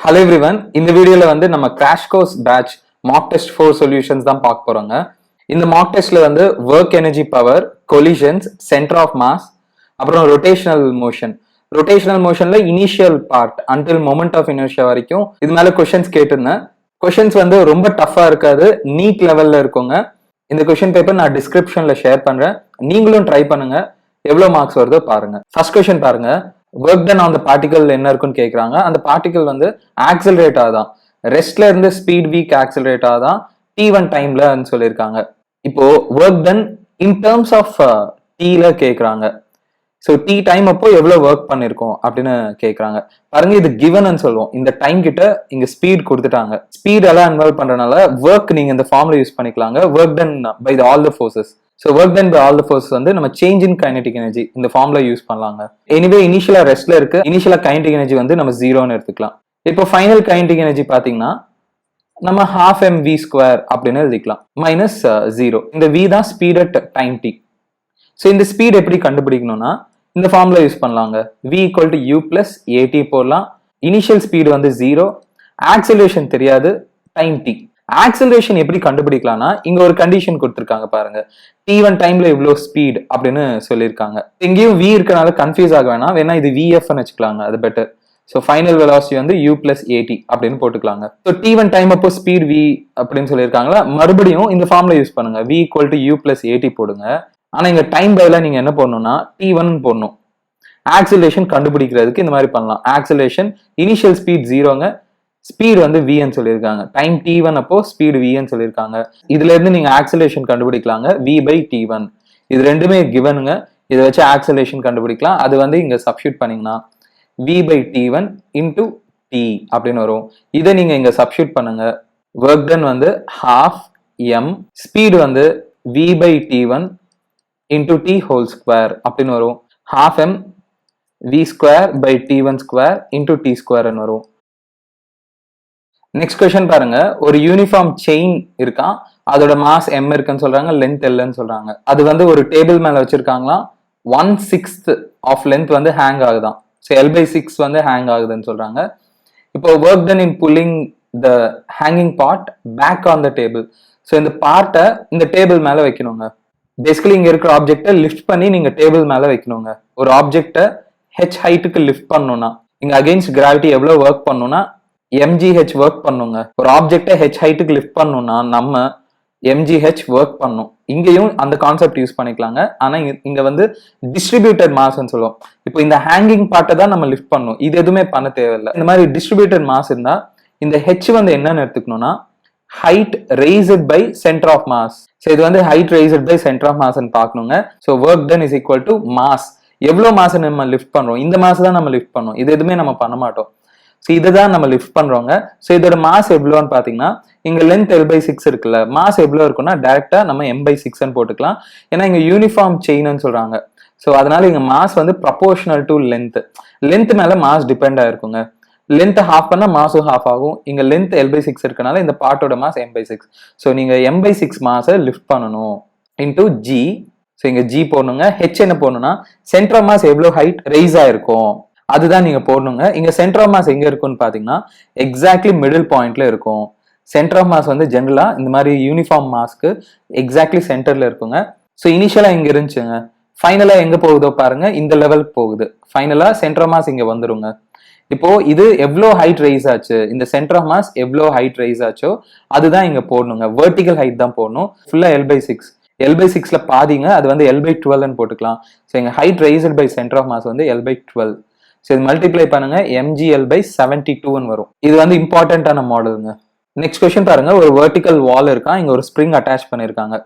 Hello everyone, இந்த வீடியோல வந்து நம்ம crash course batch mock test 4 solutions தான் பார்க்க போறோங்க. இந்த மாக் டெஸ்ட்ல வந்து work energy power, collisions, centre of mass, அப்புறம் ரொட்டேஷனல் மோஷன்ல initial part until moment of inertia வரைக்கும் இது மேல கொஸ்டின்ஸ் கேட்டிருந்தேன். கொஸ்டின்ஸ் வந்து ரொம்ப டஃபா இருக்காது, நீட் லெவல்ல இருக்குங்க. இந்த கொஸ்டின் பேப்பர் நான் டிஸ்கிரிப்ஷன்ல ஷேர் பண்றேன், நீங்களும் ட்ரை பண்ணுங்க. எவ்வளவு மார்க்ஸ் வருதோ பாருங்க. ஃபர்ஸ்ட் கொஸ்டின் பாருங்க. Work done on the particle என்ன இருக்குன்னு கேட்கறாங்க. அந்த பார்ட்டிகல் வந்து ஆக்சலரேட் ஆதான், ரெஸ்ட்ல இருந்து ஸ்பீட் வீக் ஆக்சலரேட் ஆதான் t1 டைம்ல சொல்லியிருக்காங்க. இப்போ work done in terms of டீல கேட்கறாங்க. ஸோ டி டைம் அப்போ எவ்வளவு ஒர்க் பண்ணிருக்கோம் அப்படின்னு கேட்கறாங்க. பாருங்க, இது கிவன் சொல்லுவோம். இந்த டைம் கிட்ட இங்க ஸ்பீட் கொடுத்துட்டாங்க. ஸ்பீட் எல்லாம் இன்வால்வ் பண்றதுனால ஒர்க் நீங்க இந்த ஃபார்ம்ல யூஸ் பண்ணிக்கலாங்க. Work done by all the forces. So work done by all the force வந்து நம்ம சேஞ்ச் இன் கைனடிக் எனர்ஜி இந்த ஃபார்ம்ல யூஸ் பண்ணலாங்க. எனிவே இனிஷியலா ரெஸ்ட்ல இருக்கு, இனிஷியலா கைனடிக் எனர்ஜி வந்து நம்ம 0ன்னு எடுத்துக்கலாம். இப்போ ஃபைனல் கைனடிக் எனர்ஜி பாத்தீங்கன்னா நம்ம ½ mv² அப்படின்னு எழுதிக்கலாம், மைனஸ் 0. இந்த v தான் speed at time t. So இந்த ஸ்பீட் எப்படி கண்டுபிடிக்கணும்னா இந்த ஃபார்ம்ல யூஸ் பண்ணலாங்க. v = u + at போடலாம். இனிஷியல் ஸ்பீடு வந்து 0, ஆக்சிலரேஷன் தெரியாது, டைம் t. ஆக்சிலரேஷன் எப்படி கண்டுபிடிக்கலாம்னா இங்க ஒரு கண்டிஷன் கொடுத்துருக்காங்க பாருங்க, t1 டைம்ல இவ்வளவு ஸ்பீட் அப்படின்னு சொல்லியிருக்காங்க. இங்கேயும் v இருக்கனால கன்ஃபியூஸ் ஆக வேணாம், வேணா இது vfன்னு வச்சுக்கலாங்க, அது பெட்டர். ஸோ ஃபைனல் வெலாசிட்டி வந்து u + at அப்படின்னு போட்டுக்கலாங்க. ஸோ t1 டைம் அப்போ ஸ்பீட் v அப்படின்னு சொல்லியிருக்காங்களா, மறுபடியும் இந்த ஃபார்ம்ல யூஸ் பண்ணுங்க. v = u + at போடுங்க. ஆனா இங்க டைம் பைல நீங்க என்ன போடணும்னா t1 போடணும். ஆக்சிலரேஷன் கண்டுபிடிக்கிறதுக்கு இந்த மாதிரி பண்ணலாம். ஆக்சிலரேஷன் இனிஷியல் ஸ்பீட் 0ங்க, ஸ்பீட் வந்து vன்னு சொல்லியிருக்காங்க. டைம் t1 அப்போ ஸ்பீடு vன்னு சொல்லியிருக்காங்க. இதுல இருந்து நீங்க ஆக்சிலரேஷன் கண்டுபிடிக்கலாங்க, v/t1. இது ரெண்டுமே கிவனுங்க. இதை வச்சு ஆக்சிலரேஷன் கண்டுபிடிக்கலாம். அது வந்து இங்க சப்ஸ்டியூட் பண்ணீங்கன்னா v/t1 × t அப்படின்னு வரும். இதை நீங்க இங்க சப்ஸ்டியூட் பண்ணுங்க. ஒர்க் டன் வந்து ½ m, ஸ்பீடு வந்து v/t1 × t² அப்படின்னு வரும். ½ m v²/t1² × t² வரும். நெக்ஸ்ட் கொஸ்டின் பாருங்க. ஒரு யூனிஃபார்ம் செயின் இருக்கா, அதோட மாஸ் m இருக்குன்னு சொல்றாங்க, லென்த் Lன்னு சொல்றாங்க. அது வந்து ஒரு டேபிள் மேல வச்சிருக்காங்களாம். 1/6 ஆஃப் லென்த் வந்து ஹேங் ஆகுதான். ஸோ l/6 வந்து ஹேங் ஆகுதுன்னு சொல்றாங்க. இப்போ work done in pulling the hanging part back on the table. So இந்த பார்ட்டை இந்த டேபிள் மேல வைக்கணுங்க. பேசிக்கலி இங்க இருக்கிற ஆப்ஜெக்டை லிஃப்ட் பண்ணி நீங்க டேபிள் மேல வைக்கணுங்க. ஒரு ஆப்ஜெக்டை h ஹைட்டுக்கு லிஃப்ட் பண்ணணும்னா இங்க அகெயின்ஸ்ட் கிராவிட்டி எவ்வளவு ஒர்க் பண்ணணும்னா mgh ஒர்க் பண்ணுங்க. ஒரு ஆப்ஜெக்டை h ஹைட்டுக்கு லிஃப்ட் பண்ணணும்னா நம்ம mgh ஒர்க் பண்ணும். இங்கேயும் அந்த கான்செப்ட் யூஸ் பண்ணிக்கலாங்க. ஆனா இங்க வந்து டிஸ்ட்ரிபியூட்டட் மாஸ்ன்னு சொல்லுவோம். இப்போ இந்த ஹேங்கிங் பார்ட்டை தான் நம்ம லிஃப்ட் பண்ணணும், இது எதுவுமே பண்ண தேவையில்லை. இந்த மாதிரி டிஸ்ட்ரிபியூட்டட் மாஸ் இருந்தா இந்த h வந்து என்னன்னு எடுத்துக்கணும்னா height raised by center of mass. So இது வந்து height raised by center of mass பார்க்கணுங்க. So work done is equal to mass. எவ்வளோ மாஸ் நம்ம லிஃப்ட் பண்றோம், இந்த மாஸ் தான் நம்ம லிஃப்ட் பண்ணோம், இது எதுவுமே நம்ம பண்ண மாட்டோம். ஸோ இதை தான் நம்ம லிஃப்ட் பண்றோங்க. ஸோ இதோட மாஸ் எவ்வளோன்னு பாத்தீங்கன்னா இங்க லென்த் l/6 இருக்குல்ல, மாஸ் எவ்வளோ இருக்குன்னா டைரக்டா நம்ம m/6 போட்டுக்கலாம். ஏன்னா இங்க யூனிஃபார்ம் செயின்னு சொல்றாங்க. ஸோ அதனால இங்க மாஸ் வந்து ப்ரொபோர்ஷனல் டு லென்த் மேல மாஸ் டிபெண்ட் ஆயிருக்குங்க. லென்த் ½ பண்ணா மாஸும் ½ ஆகும். இங்க லென்த் l/6 இருக்கனால இந்த பார்ட்டோட மாஸ் m/6. ஸோ நீங்க m/6 மாஸை லிஃப்ட் பண்ணணும் இன்டூ g. ஸோ இங்க g போடணுங்க. h என்ன போடணும்னா சென்டர் ஆஃப் மாஸ் எவ்வளவு ஹைட் ரைஸ் ஆயிருக்கும் அதுதான் நீங்க போடணுங்க. இங்க சென்டர் ஆஃப் மாஸ் எங்க இருக்கும்னு பாத்தீங்கன்னா எக்ஸாக்ட்லி மிடில் பாயிண்ட்ல இருக்கும். சென்டர் ஆஃப் மாஸ் வந்து ஜெனரலா இந்த மாதிரி யூனிஃபார்ம் மாஸ்க்கு எக்ஸாக்ட்லி சென்டர்ல இருக்குங்க. ஸோ இனிஷியலா இங்க இருந்துச்சுங்க, ஃபைனலா எங்க போகுதோ பாருங்க, இந்த லெவலுக்கு போகுது. ஃபைனலா சென்டர் ஆஃப் மாஸ் இங்க வந்துருங்க. இப்போ இது எவ்வளோ ஹைட் ரைஸ் ஆச்சு, இந்த சென்டர் ஆஃப் மாஸ் எவ்வளோ ஹைட் ரைஸ் ஆச்சோ அதுதான் இங்க போடணுங்க. வெர்டிகல் ஹைட் தான் போடணும். ஃபுல்லா l/6. l/6ல பாதிங்க, அது வந்து l/12 போட்டுக்கலாம். ஸோ எங்க height raised by centre of mass வந்து l/12. ஸோ இது மல்டிப்ளை பண்ணுங்க, mgl/72 வரும். இது வந்து இம்பார்ட்டன்டான மாடலுங்க. நெக்ஸ்ட் கொஸ்டின் பாருங்க. ஒரு வெர்டிகல் வால் இருக்கா, இங்க ஒரு ஸ்ப்ரிங் அட்டாச் பண்ணிருக்காங்க.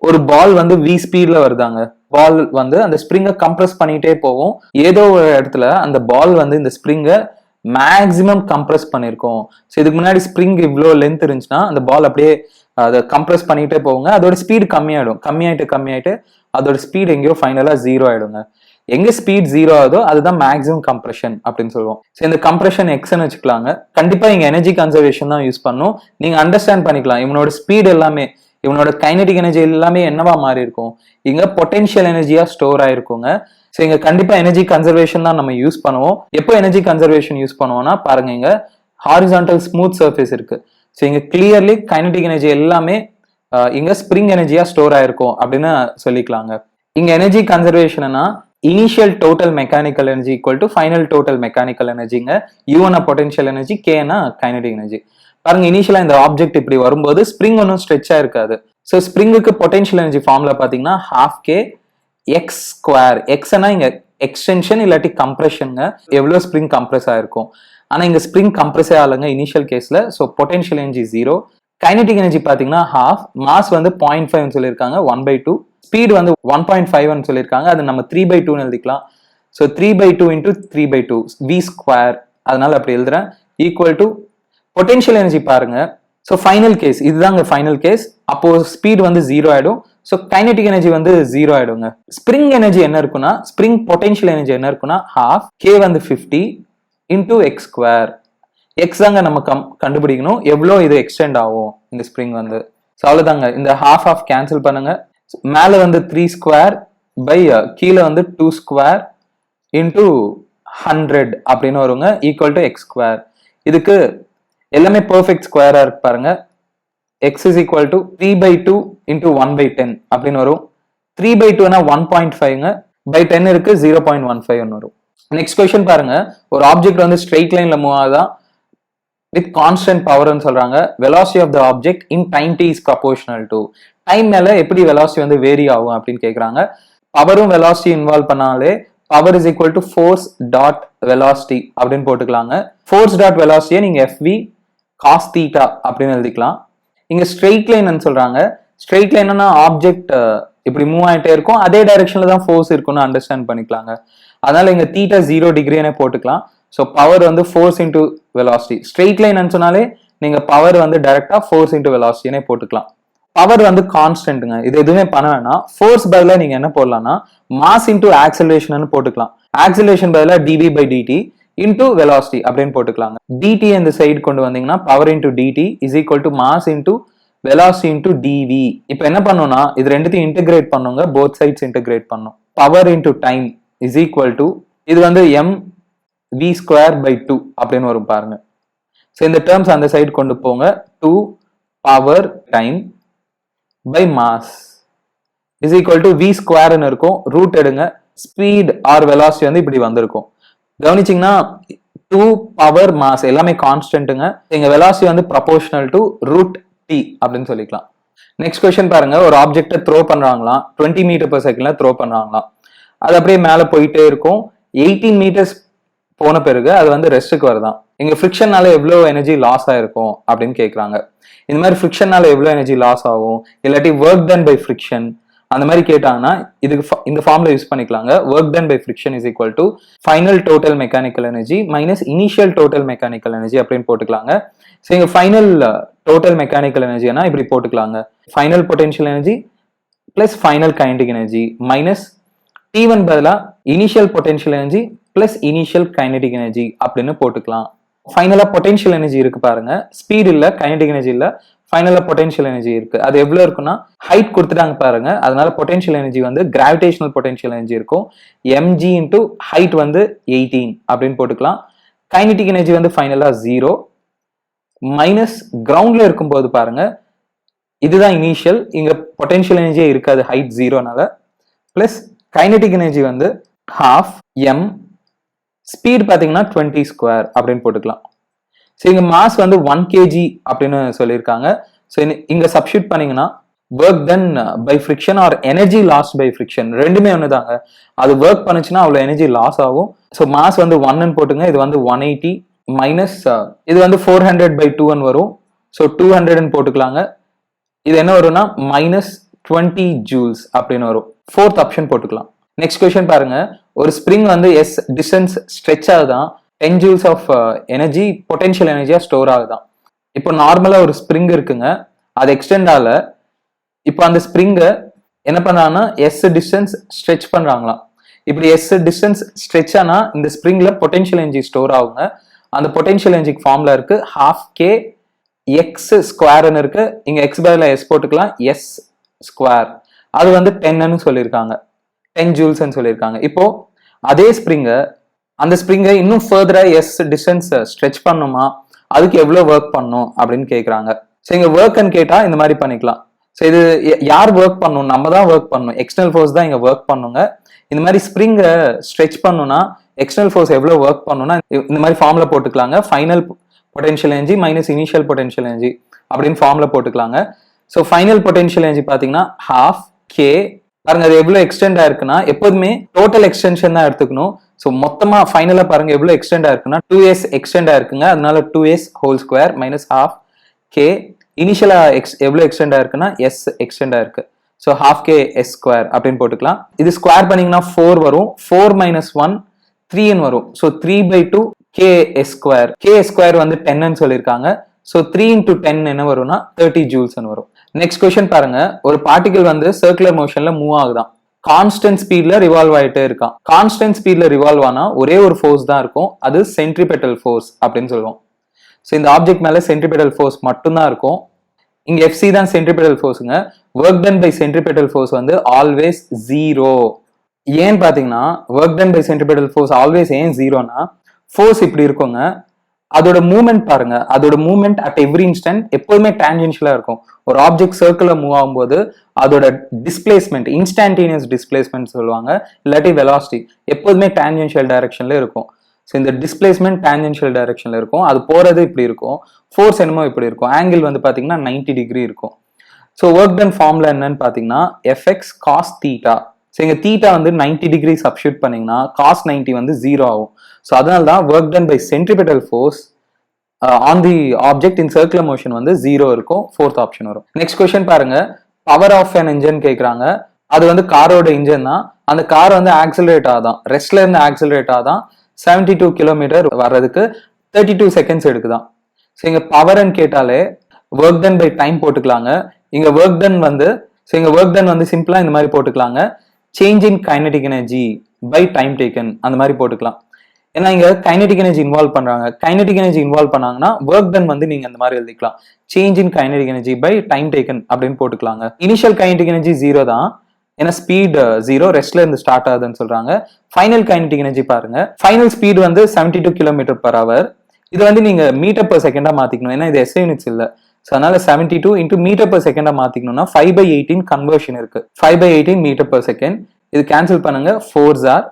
ஒரு பால் வந்து v ஸ்பீட்ல வருதாங்க. பால் வந்து அந்த ஸ்ப்ரிங்கை கம்ப்ரஸ் பண்ணிட்டே போகும். ஏதோ ஒரு இடத்துல அந்த பால் வந்து இந்த ஸ்ப்ரிங்கை மேக்சிமம் கம்ப்ரஸ் பண்ணிருக்கோம். ஸோ இதுக்கு முன்னாடி ஸ்ப்ரிங் இவ்வளோ லென்த் இருந்துச்சுன்னா அந்த பால் அப்படியே அதை கம்ப்ரஸ் பண்ணிட்டே போகுங்க. அதோட ஸ்பீடு கம்மியாயிட்டு அதோட ஸ்பீடு எங்கேயோ ஃபைனலா 0 ஆயிடுங்க. எங்க ஸ்பீட் 0 ஆகுதோ அதுதான் மேக்ஸிமம் கம்ப்ரெஷன் அப்படின்னு சொல்லுவோம். ஸோ இந்த கம்ப்ரெஷன் எக்ஸ்ன்னு வச்சுக்கலாங்க. கண்டிப்பா இங்க எனர்ஜி கன்சர்வேஷன் தான் யூஸ் பண்ணும். நீங்க அண்டர்ஸ்டாண்ட் பண்ணிக்கலாம் இவனோட ஸ்பீட் எல்லாமே, இவனோட கைனடிக் எனர்ஜி எல்லாமே என்னவா மாறி இருக்கும், இங்க பொட்டென்ஷியல் எனர்ஜியா ஸ்டோர் ஆயிருக்குங்க. ஸோ இங்க கண்டிப்பா எனர்ஜி கன்சர்வேஷன் தான் நம்ம யூஸ் பண்ணுவோம். எப்போ எனர்ஜி கன்சர்வேஷன் யூஸ் பண்ணுவோம்னா பாருங்க, இங்க ஹாரிசான்டல் ஸ்மூத் சர்ஃபேஸ் இருக்கு. ஸோ இங்க கிளியர்லி கைனடிக் எனர்ஜி எல்லாமே இங்க ஸ்ப்ரிங் எனர்ஜியா ஸ்டோர் ஆயிருக்கும் அப்படின்னு சொல்லிக்கலாங்க. இங்க எனர்ஜி கன்சர்வேஷன்னா initial total mechanical energy equal to final total mechanical எனர்ஜிங்க. யூனா பொட்டன்ஷியல் எனர்ஜி, கேனா கைனடிக் எனர்ஜி. பாருங்க இனிஷியலா இந்த ஆப்ஜெக்ட் இப்படி வரும்போது ஸ்ப்ரிங் ஒன்றும் ஸ்ட்ரெச்சா இருக்காது. ஸோ ஸ்ப்ரிங்குக்கு பொட்டன்ஷியல் எனர்ஜி ஃபார்முலா பாத்தீங்கன்னா ½ k எக்ஸ் ஸ்கொயர். எக்ஸ்னா இங்க எக்ஸ்டென்ஷன் இல்லாட்டி கம்ப்ரெஷனுங்க. எவ்வளவு ஸ்ப்ரிங் கம்ப்ரெஸ் ஆயிருக்கும். ஆனா இங்க ஸ்ப்ரிங் கம்ப்ரெஸ் ஆகலைங்க இனிஷியல் கேஸ்ல. So potential energy 0. Kinetic energy பாத்தீங்கன்னா ½ மாஸ் வந்து 0.5 சொல்லியிருக்காங்க, 1/2. ஸ்பீட் வந்து 1.5 சொல்லியிருக்காங்க, அது நம்ம 3/2 எழுதிக்கலாம். ஸோ 3/2 இன்டூ 3/2 v ஸ்கொயர், அதனால அப்படி எழுதுறேன், ஈக்குவல் டு பொட்டன்ஷியல் எனர்ஜி பாருங்க. ஸோ ஃபைனல் கேஸ் இதுதாங்க ஃபைனல் கேஸ். அப்போ ஸ்பீட் வந்து 0 ஆயிடும். ஸோ கைனடிக் எனர்ஜி வந்து 0 ஆயிடுங்க. ஸ்ப்ரிங் எனர்ஜி என்ன இருக்குன்னா, ஸ்ப்ரிங் பொட்டன்ஷியல் எனர்ஜி என்ன இருக்குன்னா ½ k வந்து 50 இன்டூ எக்ஸ் ஸ்கொயர். எக்ஸ் தாங்க நம்ம கண்டுபிடிக்கணும் எவ்வளோ இது எக்ஸ்டெண்ட் ஆகும் இந்த ஸ்ப்ரிங் வந்து. ஸோ அவ்வளோதாங்க, இந்த ½ கேன்சல் பண்ணுங்க. மேலே வந்து 3 ஸ்கொயர் பை கீழே வந்து 2 ஸ்கொயர் இன்டூ 100 அப்படின்னு வருங்க, ஈக்குவல் டு எக்ஸ் ஸ்கொயர். இதுக்கு எல்லாமே பெர்ஃபெக்ட் ஸ்கொயரா இருக்கு பாருங்க. X is equal to 3/2 into 1/10 அப்படின்னு வரும். 3/2னா 1.5ங்க, பை 10 இருக்கு 0.15 வரும். நெக்ஸ்ட் கொஸ்டின் பாருங்க, ஒரு ஆப்ஜெக்ட் வந்து ஸ்ட்ரெயிட் லைன்ல மூவ் ஆகுதா வித் கான்ஸ்டன்ட் பவர்னு சொல்றாங்க. Velocity of the object in time t is proportional to. Time மேல எப்படி வெலாசிட்டி வந்து வேரி ஆகும் அப்படின்னு கேக்குறாங்க. பவரும் வெலாசிட்டி இன்வால்வ் பண்ணாலே power is equal to force dot velocity அப்படின்னு போட்டுக்கலாங்க. ஃபோர்ஸ் டாட் வெலாசிட்டியை நீங்க FV cos θ அப்படின்னு எழுதிக்கலாம். இங்க ஸ்ட்ரெயிட் லைன் சொல்றாங்க. ஸ்ட்ரெயிட் லைன்னா ஆப்ஜெக்ட் இப்படி மூவ் ஆயிட்டே இருக்கும், அதே டைரக்ஷன்ல தான் ஃபோர்ஸ் இருக்குன்னு அண்டர்ஸ்டாண்ட் பண்ணிக்கலாங்க. அதனால இங்க θ 0 டிகிரினே போட்டுக்கலாம். ஸோ பவர் வந்து force into velocity. Straight line சொன்னாலே நீங்க பவர் வந்து டைரக்டா ஃபோர்ஸ் இன்டூ வெலாசிட்டினே போட்டுக்கலாம். பவர் வந்து கான்ஸ்டன்ட்ங்க, இது எதுவுமே பண்ண வேணாம். ஃபோர்ஸ் பதிலாக நீங்க என்ன போடலாம்னா மாஸ் இன்டூ ஆக்சலரேஷன் போட்டுக்கலாம். ஆக்சலரேஷன் பதிலாக dv/dt இன்டூ வெலாசிட்டி அப்படின்னு போட்டுக்கலாங்க. dt இந்த சைடு கொண்டு வந்தீங்கன்னா power into dt is equal to mass into velocity into dv. இப்போ என்ன பண்ணோம்னா இது ரெண்டுத்தையும் இன்டெகிரேட் பண்ணுங்க, போத் சைட்ஸ் இன்டெகிரேட் பண்ணும். Power into time is equal to, இது வந்து mv ஸ்கொயர் பை 2 அப்படின்னு வரும் பாருங்க. ஸோ இந்த டேர்ம்ஸ் அந்த சைடு கொண்டு போங்க. 2 power time by mass is equal to v ஸ்கொயர்னு இருக்கும், ரூட் எடுங்க. ஸ்பீட் ஆர் வெலாசிட்டி வந்து இப்படி வந்திருக்கும். கவனிச்சிங்கன்னா 2 பவர் மாஸ் எல்லாமே கான்ஸ்டன்ட்டுங்க. எங்க வெலாசிட்டி வந்து ப்ரொபோர்ஷனல் டு ரூட் t அப்படின்னு சொல்லிக்கலாம். நெக்ஸ்ட் கொஸ்டின் பாருங்க, ஒரு ஆப்ஜெக்டை த்ரோ பண்றாங்களாம், 20 மீட்டர்/செகண்ட்ல த்ரோ பண்றாங்களாம். அது அப்படியே மேல போயிட்டே இருக்கும். 18 மீட்டர்ஸ் போன பிறகு அது வந்து ரெஸ்ட்டுக்கு வருதான். இங்க ஃப்ரிக்ஷனால எவ்வளவு எனர்ஜி லாஸ் ஆயிருக்கும் அப்படின்னு கேட்கறாங்க. இந்த மாதிரி ஃப்ரிக்ஷனால எவ்வளவு எனர்ஜி லாஸ் ஆகும், இல்லாட்டி ஒர்க் டன் பை ஃப்ரிக்ஷன் அந்த மாதிரி கேட்டாங்கன்னா இதுக்கு இந்த ஃபார்ம்ல யூஸ் பண்ணிக்கலாங்க. Work done by friction is equal to final total mechanical energy minus initial total mechanical energy அப்படின்னு போட்டுக்கலாங்க. ஸோ இங்க ஃபைனல் டோட்டல் மெக்கானிக்கல் எனர்ஜினா இப்படி போட்டுக்கலாங்க. Final potential energy plus final kinetic energy minus T1 பதிலா initial potential energy plus initial kinetic energy அப்படின்னு போட்டுக்கலாம். ஃபைனலா potential energy இருக்கு பாருங்க, ஸ்பீட் இல்ல, கைனடிக் எனர்ஜி இல்ல, ஃபைனலா பொட்டன்ஷியல் எனர்ஜி இருக்கு. அது எவ்வளவு இருக்குன்னா ஹைட் கொடுத்துட்டாங்க பாருங்க, அதனால பொட்டன்ஷியல் எனர்ஜி வந்து கிராவிடேஷனல் பொட்டன்ஷியல் எனர்ஜி இருக்கும். mg இன்டூ ஹைட் வந்து 18 அப்படின்னு போட்டுக்கலாம். கைனடிக் எனர்ஜி வந்து ஃபைனலா 0 மைனஸ் கிரவுண்ட்ல இருக்கும்போது பாருங்க, இதுதான் இனிஷியல், இங்க பொட்டன்ஷியல் எனர்ஜியே இருக்காது ஹைட் 0னால, பிளஸ் கைனடிக் எனர்ஜி வந்து ½ m, ஸ்பீட் பாத்தீங்கன்னா 20 ஸ்கொயர் அப்படின்னு போட்டுக்கலாம். ஸோ இங்க மாஸ் வந்து 1 kg அப்படின்னு சொல்லியிருக்காங்க. ஸோ இங்க சப்ஸ்டியூட் பண்ணீங்கன்னா work done by friction or energy loss by friction ரெண்டுமே ஒண்ணுதாங்க. அது ஒர்க் பண்ணுச்சுன்னா அவ்வளவு எனர்ஜி லாஸ் ஆகும். ஸோ மாஸ் வந்து 1 போட்டுங்க, இது வந்து 180 மைனஸ் இது வந்து 400/2 வரும். ஸோ 200 போட்டுக்கலாங்க. இது என்ன வரும்னா மைனஸ் 20 ஜூல்ஸ் அப்படின்னு வரும். ஃபோர்த் ஆப்ஷன் போட்டுக்கலாம். நெக்ஸ்ட் கொஸ்டின் பாருங்க, ஒரு ஸ்ப்ரிங் வந்து எஸ் டிஸ்டன்ஸ் ஸ்ட்ரெச் ஆகுதான், 10 ஜூல்ஸ் ஆஃப் எனர்ஜி பொட்டன்ஷியல் எனர்ஜியா ஸ்டோர் ஆகுதான். இப்போ நார்மலா ஒரு ஸ்ப்ரிங் இருக்குங்க, அது எக்ஸ்டெண்ட் ஆகல. இப்போ அந்த ஸ்ப்ரிங்கை என்ன பண்றாங்கன்னா எஸ் டிஸ்டன்ஸ் ஸ்ட்ரெச் பண்றாங்களாம். இப்படி எஸ் டிஸ்டன்ஸ் ஸ்ட்ரெச் ஆனா இந்த ஸ்ப்ரிங்ல பொட்டன்ஷியல் எனர்ஜி ஸ்டோர் ஆகுங்க. அந்த பொட்டன்ஷியல் எனர்ஜி ஃபார்ம்ல இருக்கு ½ k எக்ஸ் ஸ்கொயர்னு இருக்கு. இங்க எக்ஸ் பதிலா எஸ் போட்டுக்கலாம், எஸ் ஸ்கொயர். அது வந்து 10ன்னு சொல்லியிருக்காங்க, 10 ஜூல்ஸ்ன்னு சொல்லியிருக்காங்க. இப்போ அதே ஸ்ப்ரிங்கை, அந்த ஸ்ப்ரிங்கை இன்னும் ஃபர்தரா எஸ் டிஸ்டன்ஸ் ஸ்ட்ரெச் பண்ணுமா அதுக்கு எவ்வளவு ஒர்க் பண்ணும் அப்படின்னு கேக்குறாங்க. ஸோ இங்க ஒர்க்ன்னு கேட்டா இந்த மாதிரி பண்ணிக்கலாம். ஸோ இது யார் ஒர்க் பண்ணணும்? நம்ம தான் ஒர்க் பண்ணணும். எக்ஸ்டர்னல் ஃபோர்ஸ் தான் இங்க ஒர்க் பண்ணுங்க. இந்த மாதிரி ஸ்ப்ரிங்கை ஸ்ட்ரெச் பண்ணணும்னா எக்ஸ்டர்னல் ஃபோர்ஸ் எவ்வளவு ஒர்க் பண்ணணும்னா இந்த மாதிரி ஃபார்ம்ல போட்டுக்கலாங்க. Final potential energy minus initial potential energy அப்படின்னு ஃபார்ம்ல போட்டுக்கலாங்க. ஸோ ஃபைனல் பொட்டென்ஷியல் எனர்ஜி பாத்தீங்கன்னா ஹாஃப் கே. பாருங்க அது எவ்வளவு எக்ஸ்டெண்ட் ஆயிருக்குன்னா எப்போதுமே டோட்டல் எக்ஸ்டென்ஷன் தான் எடுத்துக்கணும். ஸோ மொத்தமா ஃபைனலா பாருங்க எவ்வளவு எக்ஸ்டெண்ட் ஆயிருக்குன்னா 2s எக்ஸ்டெண்ட் ஆயிருக்குங்க. அதனால 2s whole square minus half k. இனிஷியலா எவ்வளவு எக்ஸ்டெண்ட் ஆயிருக்குன்னா s எக்ஸ்டெண்ட் ஆயிருக்கு. So half k S square அப்படின்னு போட்டுக்கலாம். இது ஸ்கொயர் பண்ணீங்கன்னா 4 வரும். 4 மைனஸ் 1 3 வரும். So 3/2 K S square. K square வந்து 10 சொல்லியிருக்காங்க. ஸோ 3 into 10 என்ன வரும்னா 30 ஜூல்ஸ் வரும். நெக்ஸ்ட் கொஸ்டின் பாருங்க, ஒரு பார்ட்டிகல் வந்து சர்க்குலர் மோஷன்ல மூவ் ஆகுதான். கான்ஸ்டன்ட் ஸ்பீட்ல ரிவால்வ் ஆயிட்டே இருக்கான். கான்ஸ்டன்ட் ஸ்பீட்ல ரிவால்வ் ஆனா ஒரே ஒரு ஃபோர்ஸ் தான் இருக்கும், அது சென்ட்ரிபெட்டல் ஃபோர்ஸ் அப்படின்னு சொல்லுவோம். ஸோ இந்த ஆப்ஜெக்ட் மேல சென்ட்ரிபெட்டல் ஃபோர்ஸ் மட்டும்தான் இருக்கும். இங்க எஃப்சி தான் சென்ட்ரிபெட்டல் ஃபோர்ஸுங்க. Work done by centripetal force வந்து ஆல்வேஸ் 0. ஏன்னு பாத்தீங்கன்னா work done by centripetal force always ஏன் 0னா ஃபோர்ஸ் இப்படி இருக்குங்க. அதோட மூவ்மெண்ட் பாருங்க, அதோட மூவ்மெண்ட் அட் எவ்ரி இன்ஸ்டன்ட் எப்போதுமே டான்ஜென்ஷியலா இருக்கும். ஒரு ஆப்ஜெக்ட் சர்க்கிள்ல மூவ் ஆகும்போது அதோட டிஸ்பிளேஸ்மெண்ட் இன்ஸ்டன்டேனியஸ் டிஸ்பிளேஸ்மெண்ட் சொல்லுவாங்க, இல்லாட்டி வெலாசிட்டி எப்போதுமே டான்ஜென்ஷியல் டைரக்ஷன்ல இருக்கும். ஸோ இந்த டிஸ்பிளேஸ்மெண்ட் டான்ஜென்ஷியல் டைரக்ஷன்ல இருக்கும். அது போறது இப்படி இருக்கும், ஃபோர்ஸ் என்னமோ இப்படி இருக்கும். ஆங்கிள் வந்து பாத்தீங்கன்னா 90 டிகிரி இருக்கும். ஸோ ஒர்க் டன் ஃபார்ம்ல என்னன்னு பாத்தீங்கன்னா எஃப்எக்ஸ் காஸ் தீட்டா. ஸோ இங்க தீட்டா வந்து 90 டிகிரி சப்ஸ்டியூட் பண்ணீங்கன்னா காஸ் 90 வந்து 0 ஆகும். ஸோ அதனால தான் work done by centripetal force on the object in circular motion வந்து 0 இருக்கும். ஃபோர்த் ஆப்ஷன் வரும். நெக்ஸ்ட் கொஸ்டின் பாருங்க, பவர் ஆஃப் அன் இன்ஜின் கேட்குறாங்க. அது வந்து காரோட இன்ஜின் தான். அந்த கார் வந்து ஆக்சிலரேட் ஆதான், ரெஸ்ட்ல இருந்து ஆக்சிலரேட் ஆதான் 72 கிலோமீட்டர் வர்றதுக்கு 32 செகண்ட்ஸ் எடுக்குதான். ஸோ இங்க பவர்ன்னு கேட்டாலே ஒர்க் டன் பை டைம் போட்டுக்கலாங்க. இங்க ஒர்க் டன் வந்து சிம்பிளா இந்த மாதிரி போட்டுக்கலாங்க, change in kinetic energy by time taken அந்த மாதிரி போட்டுக்கலாம். ஏன்னா இங்க கைனடிக் எனர்ஜி இன்வால்வ் பண்றாங்க. கைனடிக் எனர்ஜி இன்வால்வ் பண்ணாங்கன்னா ஒர்க் டன் வந்து நீங்க இந்த மாதிரி எழுதிக்கலாம், change in kinetic energy by time taken அப்படின்னு போட்டுக்கலாங்க. இனிஷியல் கைனடிக் எனர்ஜி 0 தான், ஏன்னா ஸ்பீட் 0 ரெஸ்ட்ல இருந்து ஸ்டார்ட் ஆகுதுன்னு சொல்றாங்க. ஃபைனல் கைனடிக் எனர்ஜி பாருங்க, ஃபைனல் ஸ்பீட் வந்து 72 km/h. இது வந்து நீங்க மீட்டர் பர் செகண்டா மாத்திக்கணும், ஏன்னா இது எஸ் யூனிட்ஸ் இல்ல. ஸோ அதனால 72 into மீட்டர் பர் செகண்டா மாத்திக்கணும்னா 5/18 கன்வர்ஷன் இருக்கு. 5/18 மீட்டர் பர் செகண்ட். இது கேன்சல் பண்ணுங்க, 4s are.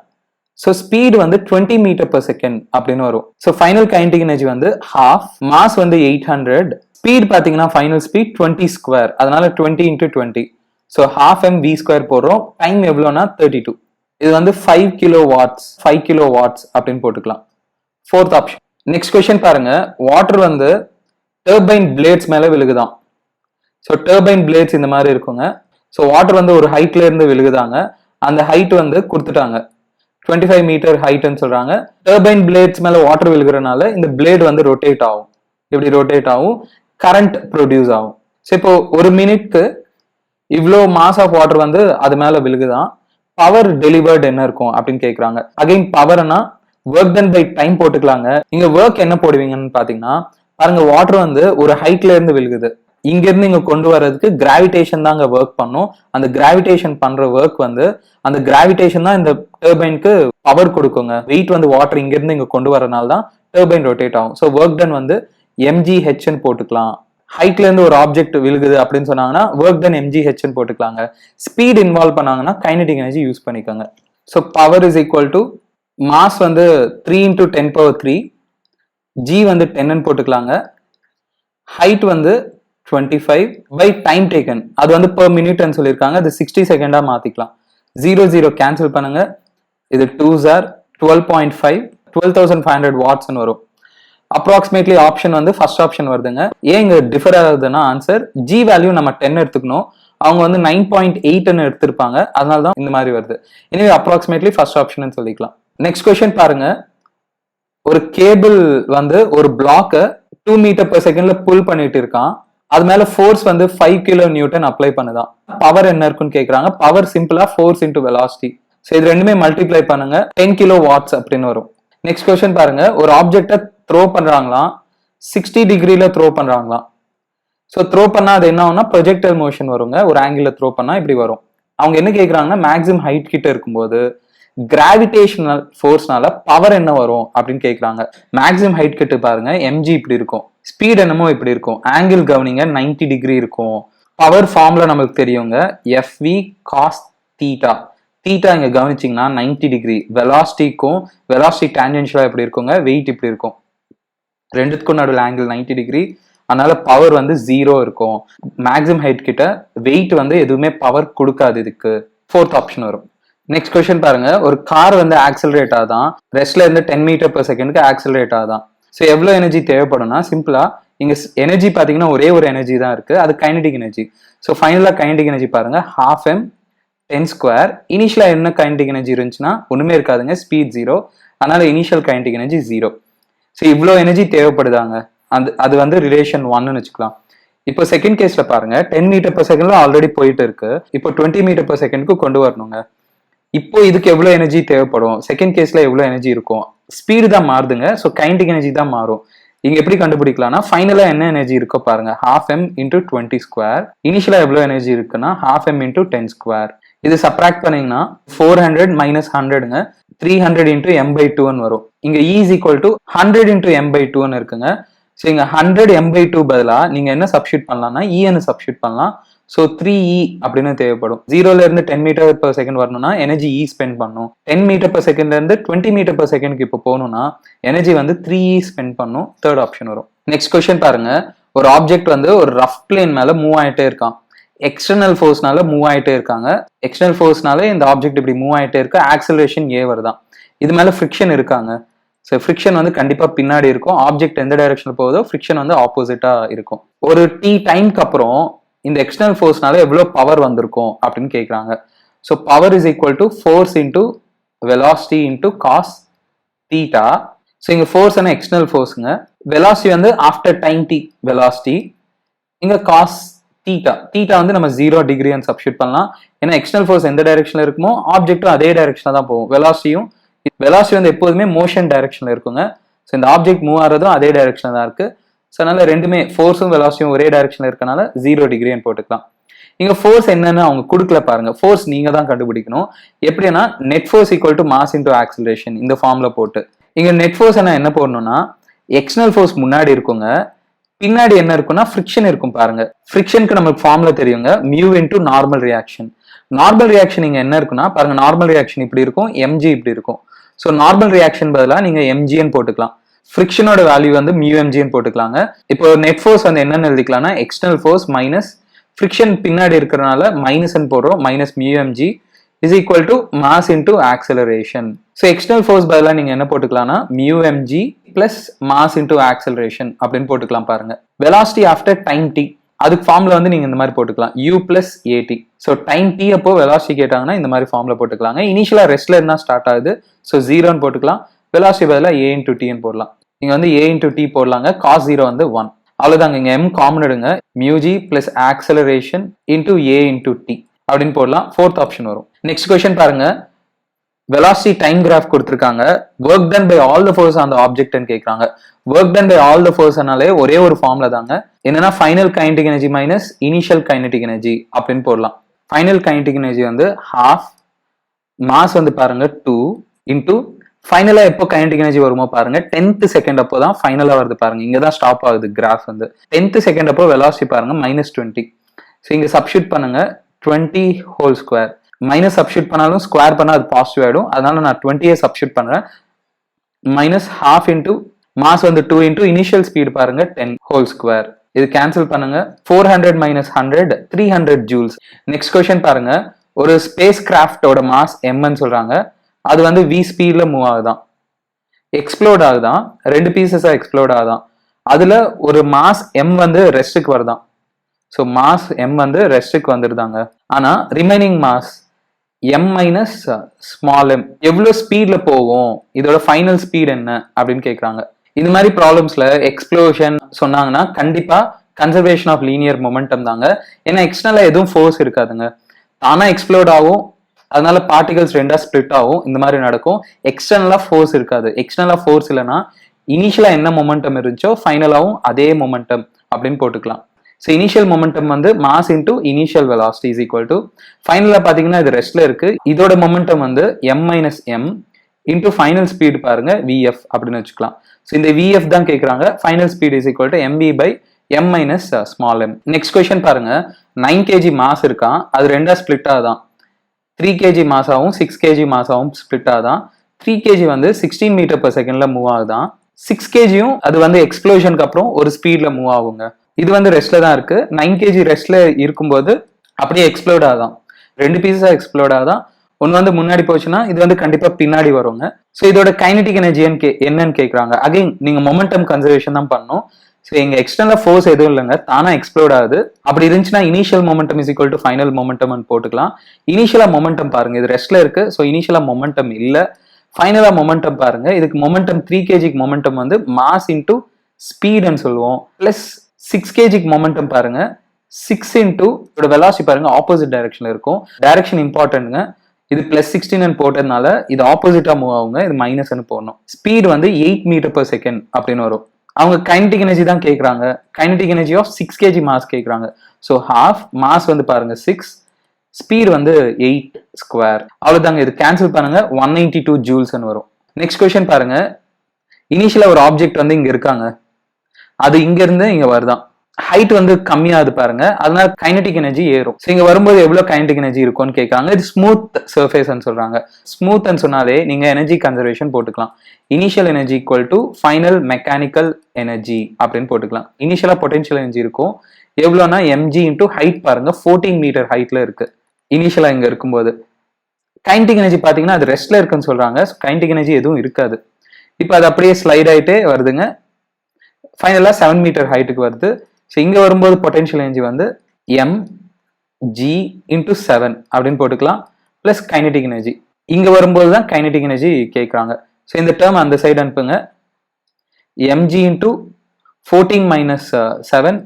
ஸோ ஸ்பீட் வந்து 20 மீட்டர் பர் செகண்ட் அப்படின்னு வரும். ஸோ ஃபைனல் கைனடிக் எனர்ஜி வந்து ஹாஃப், மாஸ் வந்து 800, ஸ்பீட் பாத்தீங்கன்னா ஃபைனல் ஸ்பீட் 20 ஸ்கொயர், அதனால 20 into 20. ஸோ half mv² போடுறோம். டைம் எவ்வளோனா 32. இது வந்து 5 kilowatts அப்படின்னு போட்டுக்கலாம். Fourth option. நெக்ஸ்ட் கொஸ்டின் பாருங்க, வாட்டர் வந்து டர்பைன் பிளேட்ஸ் மேல விழுகுதான். ஸோ டர்பைன் பிளேட்ஸ் இந்த மாதிரி இருக்குங்க. ஸோ வாட்டர் வந்து ஒரு ஹைட்ல இருந்து விழுகுதாங்க. அந்த ஹைட் வந்து கொடுத்துட்டாங்க 25 மீட்டர் ஹைட்னு சொல்றாங்க. டர்பைன் பிளேட்ஸ் மேல வாட்டர் விழுகிறனால இந்த பிளேட் வந்து ரொட்டேட் ஆகும், இப்படி ரொட்டேட் ஆகும், கரண்ட் ப்ரொடியூஸ் ஆகும். ஸோ இப்போ ஒரு மினிட்க்கு இவ்வளோ மாஸ் ஆஃப் வாட்டர் வந்து அது மேல விழுகுதான். பவர் டெலிவர்ட் என்ன இருக்கும் அப்படின்னு கேட்குறாங்க. அகைன் பவர்னா ஒர்க் டன் பை டைம் போட்டுக்கலாங்க. இங்க ஒர்க் என்ன போடுவீங்கன்னு பாத்தீங்கன்னா பாருங்க, வாட்டர் வந்து ஒரு ஹைட்ல இருந்து விழுகுது, இங்க இருந்து இங்க கொண்டு வர்றதுக்கு கிராவிடேஷன் தான் ஒர்க் பண்ணும். அந்த கிராவிடேஷன் பண்ற ஒர்க் வந்து அந்த கிராவிடேஷன் தான் இந்த டர்பைனுக்கு பவர் கொடுக்குங்க. வெயிட் வந்து வாட்டர் இங்க இருந்து இங்க கொண்டு வரனால தான் டர்பைன் ரொட்டேட் ஆகும். ஸோ ஒர்க் டன் வந்து mgh போட்டுக்கலாம். ஹைட்ல இருந்து ஒரு ஆப்ஜெக்ட் விழுகுது அப்படின்னு சொன்னாங்கன்னா ஒர்க் டன் mgh போட்டுக்கலாங்க. ஸ்பீட் இன்வால்வ் பண்ணாங்கன்னா கைனடிக் எனர்ஜி யூஸ் பண்ணிக்கோங்க. So power is equal to mass வந்து 3 into 10⁻³ g வந்து 10 போட்டுக்கலாங்க. ஹைட் வந்து 25 பை டைம் டேக்கன், அது வந்து பெர் மினிட்னு சொல்லியிருக்காங்க. அது 60 செகண்டா மாத்திக்கலாம். 0 கேன்சல் பண்ணுங்க, இது 2s are 12.5 12,500 வாட்ஸ்னு வரும். அப்ராக்சிமேட்லி ஆப்ஷன் வந்து ஃபர்ஸ்ட் ஆப்ஷன் வருதுங்க. ஏன் இங்க டிஃபர் ஆகுதுன்னா ஆன்சர் ஜி வேல்யூ நம்ம 10 எடுத்துக்கணும், அவங்க வந்து 9.8 எடுத்திருப்பாங்க, அதனால தான் இந்த மாதிரி வருது. எனவே அப்ராக்சிமேட்லி ஃபர்ஸ்ட் ஆப்ஷன் சொல்லிக்கலாம். நெக்ஸ்ட் கொஸ்டின் பாருங்க, ஒரு கேபிள் வந்து ஒரு பிளாக்க 2 மீட்டர் per செகண்ட்ல புல் பண்ணிட்டு இருக்கான். அது மேல ஃபோர்ஸ் வந்து 5 கிலோ நியூட்டன் அப்ளை பண்ணுதான். பவர் என்ன இருக்குன்னு கேக்குறாங்க. பவர் சிம்பிளா ஃபோர்ஸ் இன்டு வெலாசிட்டி. ஸோ இது ரெண்டுமே மல்டிப்ளை பண்ணுங்க, 10 கிலோ வாட்ஸ் அப்படின்னு வரும். நெக்ஸ்ட் கொஸ்டின் பாருங்க, ஒரு ஆப்ஜெக்டை த்ரோ பண்றாங்களாம், 60 டிகிரில த்ரோ பண்றாங்களாம். ஸோ த்ரோ பண்ணா அது என்ன ஆகும்னா ப்ரொஜெக்டல் மோஷன் வருங்க. ஒரு ஆங்கிள் த்ரோ பண்ணா இப்படி வரும். அவங்க என்ன கேட்குறாங்கன்னா மேக்ஸிமம் ஹைட் கிட்ட இருக்கும்போது கிராவிடேஷனல் ஃபோர்ஸ்னால பவர் என்ன வரும் அப்படின்னு கேட்குறாங்க. மேக்ஸிமம் ஹைட் கிட்ட பாருங்க mg இப்படி இருக்கும், ஸ்பீட் என்னமோ இப்படி இருக்கும், ஆங்கிள் கவனிங்க 90 டிகிரி இருக்கும். பவர் ஃபார்முலா நமக்கு தெரியுங்க, fv cos தீட்டா. தீட்டா இங்க கவனிச்சிங்கன்னா 90 டிகிரி. வெலாசிட்டி டான்ஜென்ஷியலா எப்படி இருக்குங்க, வெயிட் இப்படி இருக்கும், ரெண்டுத்துக்கும் நடுவில் ஆங்கிள் 90 டிகிரி. அதனால பவர் வந்து 0 இருக்கும். மேக்ஸிமம் ஹைட் கிட்ட வெயிட் வந்து எதுவுமே பவர் கொடுக்காது. இதுக்கு ஃபோர்த் ஆப்ஷன் வரும். நெக்ஸ்ட் கொஸ்டின் பாருங்க, ஒரு கார் வந்து ஆக்சலரேட் ஆதான், ரெஸ்ட்ல இருந்து 10 மீட்டர் per செகண்டுக்கு ஆக்சலரேட் ஆதான். ஸோ எவ்வளோ எனர்ஜி தேவைப்படும்னா, சிம்பிளா இங்க எனர்ஜி பாத்தீங்கன்னா ஒரே ஒரு எனர்ஜி தான் இருக்கு, அது கைனடிக் எனர்ஜி. ஸோ ஃபைனலா கைனடிக் எனர்ஜி பாருங்க, 12m 10 ஸ்கொயர். இனிஷியலா என்ன கைனடிக் எனர்ஜி இருந்துச்சுன்னா ஒண்ணுமே இருக்காதுங்க, ஸ்பீட் 0. அதனால இனிஷியல் கைனடிக் எனர்ஜி 0. ஸோ இவ்வளோ எனர்ஜி தேவைப்படுதாங்க, அது வந்து ரிலேஷன் 1ன்னு வச்சுக்கலாம். இப்போ செகண்ட் கேஸ்ல பாருங்க, 10 மீட்டர் per செகண்ட்ல ஆல்ரெடி போயிட்டு இருக்கு, இப்போ 20 மீட்டர் per செகண்ட்க்கு கொண்டு வரணுங்க. இப்போ இதுக்கு எவ்வளவு எனர்ஜி தேவைப்படும், செகண்ட் கேஸ்ல எவ்வளவு எனர்ஜி இருக்கும், ஸ்பீடு தான் மாறுதுங்க, ஸோ கைனடிக் எனர்ஜி தான் மாறும். இங்க எப்படி கண்டுபிடிக்கலாம்னா, ஃபைனலா என்ன எனர்ஜி இருக்கோ பாருங்க, 12m × 20 ஸ்கொயர். இனிஷியலா எவ்வளவு எனர்ஜி இருக்குன்னா 12m × 10 ஸ்கொயர். இது சப்ராக்ட் பண்ணீங்கன்னா 400 - 100ங்க, 300 × m/2ன்னு வரும். இங்க E is equal to 100 × m/2ன்னு இருக்குங்க. ஸோ இங்க 100 m/2 பதிலா நீங்க என்ன சப்ஸ்டியூட் பண்ணலாம்னா ன்னு சப்ஸ்டியூட் பண்ணலாம். ஸோ 3e அப்படின்னு தேவைப்படும். 0ல இருந்து 10 மீட்டர் per செகண்ட் வரணும்னா எனர்ஜி E ஸ்பெண்ட் பண்ணும். 10 மீட்டர் per செகண்ட்ல இருந்து 20 மீட்டர் per செகண்ட்க்கு இப்போ போகணும்னா எனர்ஜி வந்து 3e ஸ்பெண்ட் பண்ணும். தேர்ட் ஆப்ஷன் வரும். நெக்ஸ்ட் கொஸ்டின் பாருங்க, ஒரு ஆப்ஜெக்ட் வந்து ஒரு ரஃப் பிளேன் மேல மூவ் ஆயிட்டே இருக்கான். எக்ஸ்டர்னல் ஃபோர்ஸ்னால மூவ் ஆயிட்டே இருக்காங்க. எக்ஸ்டர்னல் ஃபோர்ஸ்னால இந்த ஆப்ஜெக்ட் இப்படி மூவ் ஆயிட்டே இருக்கு, ஆக்சலரேஷன் a வருதான். இது மேல ஃப்ரிக்ஷன் இருக்காங்க. ஸோ ஃப்ரிக்ஷன் வந்து கண்டிப்பா பின்னாடி இருக்கும். ஆப்ஜெக்ட் எந்த டைரக்ஷன்ல போகுதோ ஃப்ரிக்ஷன் வந்து ஆப்போசிட்டா இருக்கும். ஒரு t டைம்க்கு அப்புறம் இந்த எக்ஸ்டர்னல் ஃபோர்ஸ்னால எவ்வளவு பவர் வந்திருக்கும் அப்படின்னு கேட்குறாங்க. So power is equal to force into velocity into cos theta. So இங்க ஃபோர்ஸ் என்ன எக்ஸ்டர்னல் ஃபோர்ஸுங்க, வெலாசிட்டி வந்து ஆஃப்டர் டைம் டி வெலாசிட்டி, இங்க காஸ் தீட்டா. தீட்டா வந்து நம்ம 0 டிகிரின்னு சப்ஸ்டியூட் பண்ணலாம். ஏன்னா எக்ஸ்டர்னல் ஃபோர்ஸ் எந்த டைரக்ஷன்ல இருக்குமோ ஆப்ஜெக்டும் அதே டைரக்ஷன்ல தான் போகும். வெலாசிட்டி வந்து எப்போதுமே மோஷன் டைரக்ஷன்ல இருக்குங்க. ஸோ இந்த ஆப்ஜெக்ட் மூவ் ஆகிறதும் அதே டைரக்ஷன்ல தான் இருக்கு. ஸோ அதனால ரெண்டுமே ஃபோர்ஸும் வெலாசிட்டியும் ஒரே டைரக்ஷன்ல இருக்கனால 0 டிகிரின்னு போட்டுக்கலாம். இங்க ஃபோர்ஸ் என்னன்னு அவங்க கொடுக்கல பாருங்க, ஃபோர்ஸ் நீங்க தான் கண்டுபிடிக்கணும். எப்படின்னா net force equal to mass into acceleration, இந்த ஃபார்ம்ல போட்டு இங்க நெட் ஃபோர்ஸ் என்ன போடணும்னா, எக்ஸ்டர்னல் ஃபோர்ஸ் முன்னாடி இருக்குங்க, பின்னாடி என்ன இருக்குன்னா ஃப்ரிக்ஷன் இருக்கும் பாருங்க. ஃப்ரிக்ஷனுக்கு நமக்கு ஃபார்ம்ல தெரியுங்க, mu into normal reaction. Normal reaction இங்க என்ன இருக்குன்னா பாருங்க, நார்மல் ரியாக்ஷன் இப்படி இருக்கும், mg இப்படி இருக்கும். ஸோ நார்மல் ரியாக்ஷன் பதிலாக நீங்க mgன்னு போட்டுக்கலாம். ஃப்ரிக்ஷனோட வேல்யூ வந்து μmgன்னு போட்டுக்கலாங்க. இப்போ நெட் ஃபோர்ஸ் வந்து என்னன்னு எழுதிக்கலாம்னா, எக்ஸ்டர்னல் ஃபோர்ஸ் மைனஸ் ஃப்ரிக்ஷன் பின்னாடி இருக்கிறனால மைனஸ்ன்னு போடுறோம், minus μmg is equal to mass into acceleration. So external force பதிலாக நீங்க என்ன போட்டுக்கலாம்னா μmg plus mass into acceleration அப்படின்னு போட்டுக்கலாம் பாருங்க. வெலாசிட்டி ஆஃப்டர் டைம் டி, அதுக்கு ஃபார்ம்ல வந்து நீங்க இந்த மாதிரி போட்டுக்கலாம், u plus at. So time T அப்போ வெலாசிட்டி கேட்டாங்கன்னா இந்த மாதிரி ஃபார்ம்ல போட்டுக்கலாங்க. இனிஷியலா ரெஸ்ட்ல இருந்தா ஸ்டார்ட் ஆகுது, ஸோ 0ன்னு போட்டுக்கலாம். வெலாசிட்டி பதிலாக a × t போடலாம். இங்க வந்து a × t போடலாங்க, cos 0 வந்து 1. அவ்வளவுதாங்க, இங்க m காமன் எடுங்க, μg plus acceleration into a × t அப்படின்னு போடலாம். ஃபோர்த் ஆப்ஷன் வரும். நெக்ஸ்ட் கொஸ்டின் பாருங்க, வெலாசிட்டி டைம் கிராஃப் கொடுத்துருக்காங்க, work done by all the force on the ஆப்ஜெக்ட்னு கேட்கறாங்க. Work done by all the ஃபோர்ஸ்னாலே ஒரே ஒரு ஃபார்ம்ல தாங்க, என்னன்னா final kinetic energy minus initial kinetic energy அப்படின்னு போடலாம். ஃபைனல் கைனடிக் எனர்ஜி வந்து ½ மாஸ் வந்து பாருங்க 2 இன்டூ ஃபைனலா எப்போ கைனடிக் எனர்ஜி வருமோ பாருங்க 10th செகண்ட் அப்போ தான் ஃபைனலா வருது பாருங்க. இங்க தான் ஸ்டாப் ஆகுது கிராஃப் வந்து. 10th செகண்ட் அப்போ வெலாசிட்டி பாருங்க -20. ஸோ இங்க சப்ஸ்டியூட் பண்ணுங்க 20 ஹோல் ஸ்கொயர். மைனஸ் சப்ஸ்டியூட் பண்ணாலும் ஸ்கொயர் பண்ணா அது பாசிட்டிவ் ஆயிடும், அதனால நான் 20 சப்ஸ்டியூட் பண்றேன். மைனஸ் ½ இன்டூ மாஸ் வந்து 2 இன்டூ இனிஷியல் ஸ்பீட் பாருங்க 10 ஹோல் ஸ்கொயர். இது கேன்சல் பண்ணுங்க, 400 - 100 300 ஜூல்ஸ். நெக்ஸ்ட் கொஸ்டின் பாருங்க, ஒரு ஸ்பேஸ் கிராஃப்டோட மாஸ் mன்னு சொல்றாங்க, அது வந்து v ஸ்பீட்ல மூவ் ஆகுதான், எக்ஸ்ப்ளோர்ட் ஆகுதான், 2 பீசஸா எக்ஸ்ப்ளோர்ட் ஆகுதான். அதுல ஒரு மாஸ் m வந்து ரெஸ்ட்டுக்கு வருதான். ஸோ மாஸ் m வந்து ரெஸ்ட்டுக்கு வந்துருதாங்க. ஆனா remaining mass m minus small m எவ்வளவு ஸ்பீட்ல போகும், இதோட ஃபைனல் ஸ்பீட் என்ன அப்படின்னு கேட்கறாங்க. இந்த மாதிரி ப்ராப்ளம்ஸ்ல எக்ஸ்ப்ளோஷன் சொன்னாங்கன்னா கண்டிப்பா கன்சர்வேஷன் ஆஃப் லீனியர் மொமெண்டம் தாங்க. ஏன்னா எக்ஸ்டர்னலா எதுவும் ஃபோர்ஸ் இருக்காதுங்க, தானா எக்ஸ்ப்ளோர்ட் ஆகும், அதனால பார்ட்டிகல்ஸ் ரெண்டா ஸ்பிளிட் ஆகும், இந்த மாதிரி நடக்கும். எக்ஸ்டர்னலா ஃபோர்ஸ் இருக்காது. எக்ஸ்டர்னலா ஃபோர்ஸ் இல்லைன்னா இனிஷியலா என்ன மொமெண்டம் இருந்துச்சோ ஃபைனலாவும் அதே மொமெண்டம் அப்படின்னு போட்டுக்கலாம். ஸோ இனிஷியல் மொமெண்டம் வந்து mass into initial velocity is equal to ஃபைனலாக பார்த்தீங்கன்னா இது ரெஸ்ட்ல இருக்கு. இதோட மொமெண்டம் வந்து m minus m into final speed பாருங்க விஎஃப் அப்படின்னு வச்சுக்கலாம். ஸோ இந்த விஎஃப் தான் கேட்குறாங்க. Final speed is equal to mv by m minus small m. Next question பாருங்க, 9 kg மாஸ் இருக்கான், அது ரெண்டா ஸ்பிளிட் ஆகுதான். 3 kg மாஸாவும் 6 kg மாஸாவும் ஸ்பிளிட் ஆகுதான். 3 kg வந்து 16 மீட்டர் per செகண்ட்ல மூவ் ஆகுதான். 6 kgயும் அது வந்து எக்ஸ்ப்ளோஷனுக்கு அப்புறம் ஒரு ஸ்பீட்ல மூவ் ஆகுங்க. இது வந்து ரெஸ்ட்ல தான் இருக்கு. 9 kg ரெஸ்ட்ல இருக்கும்போது அப்படியே எக்ஸ்ப்ளோட் ஆகுதான். 2 பீஸா எக்ஸ்ப்ளோட் ஆகுதான். ஒன்னு வந்து முன்னாடி போச்சுன்னா இது வந்து கண்டிப்பா பின்னாடி வருங்க. ஸோ இதோட கைனடிக் எனர்ஜி என்னன்னு கேட்கறாங்க. அகைன் நீங்க மொமெண்டம் கன்சர்வேஷன் தான் பண்ணணும். ஸோ எங்க எக்ஸ்டர்னல் ஃபோர்ஸ் எதுவும் இல்லைங்க, தானா எக்ஸ்ப்ளோட் ஆகுது. அப்படி இருந்துச்சுன்னா initial momentum is equal to final momentum போட்டுக்கலாம். இனிஷியலா மொமெண்டம் பாருங்க, இது ரெஸ்ட்ல இருக்கு. ஸோ இனிஷியலா மொமெண்டம் இல்ல. ஃபைனலா மொமெண்டம் பாருங்க, இதுக்கு மொமெண்டம் 3 kg மொமெண்டம் வந்து மாஸ் இன்டூ ஸ்பீட்னு சொல்லுவோம். பிளஸ் 6 kg மொமெண்டம் பாருங்க 6 இன்டூ இதோட வெலாசிட்டி பாருங்க ஆப்போசிட் டைரக்ஷன்ல இருக்கும். டைரக்ஷன் இம்பார்ட்டன்ட்ங்க. இது பிளஸ் 16 போட்டதுனால இது ஆப்போசிட்டா மூவ் ஆகுங்க. இது மைனஸ் போடணும். ஸ்பீட் வந்து 8 மீட்டர் per செகண்ட் அப்படின்னு வரும். அவங்க கைனடிக் எனர்ஜி தான் கேட்கறாங்க. Kinetic energy of 6 kg mass கேட்கறாங்க. ஸோ ஹாஃப் மாஸ் வந்து பாருங்க 6, ஸ்பீட் வந்து 8 ஸ்கொயர். அவ்வளவுதாங்க. இது கேன்சல் பண்ணுங்க, 192 ஜூல்ஸ்னு வரும். நெக்ஸ்ட் கொஸ்டின் பாருங்க, இனிஷியலா ஒரு ஆப்ஜெக்ட் வந்து இங்க இருக்காங்க, அது இங்க இருந்து இங்க வருதான். ஹைட் வந்து கம்மியாகுது பாருங்க, அதனால கைனடிக் எனர்ஜி ஏறும். ஸோ இங்க வரும்போது எவ்வளவு கைனடிக் எனர்ஜி இருக்கும்னு கேட்கறாங்க. இது ஸ்மூத் சர்ஃபேஸ் சொல்றாங்க. ஸ்மூத் சொன்னாலே நீங்க எனர்ஜி கன்சர்வேஷன் போட்டுக்கலாம். Initial energy equal to final mechanical energy அப்படின்னு போட்டுக்கலாம். இனிஷியலா பொட்டன்ஷியல் எனர்ஜி இருக்கும் எவ்வளோனா mg இன்டூ ஹைட் பாருங்க 14 மீட்டர் ஹைட்ல இருக்கு இனிஷியலா இங்க இருக்கும்போது. கைனடிக் எனர்ஜி பாத்தீங்கன்னா அது ரெஸ்ட்ல இருக்குன்னு சொல்றாங்க. கைனடிக் எனர்ஜி எதுவும் இருக்காது. இப்போ அது அப்படியே ஸ்லைட் ஆயிட்டே வருதுங்க. ஃபைனலா 7 மீட்டர் ஹைட்டுக்கு வருது. ஸோ இங்க வரும்போது பொட்டன்ஷியல் எனர்ஜி வந்து mg இன்டூ 7 அப்படின்னு போட்டுக்கலாம். பிளஸ் கைனடிக் எனர்ஜி இங்க வரும்போது தான் கைனடிக் எனர்ஜி கேட்கறாங்க. ஸோ இந்த டேர்ம் அந்த சைடு அனுப்புங்க. mg into 14 minus 7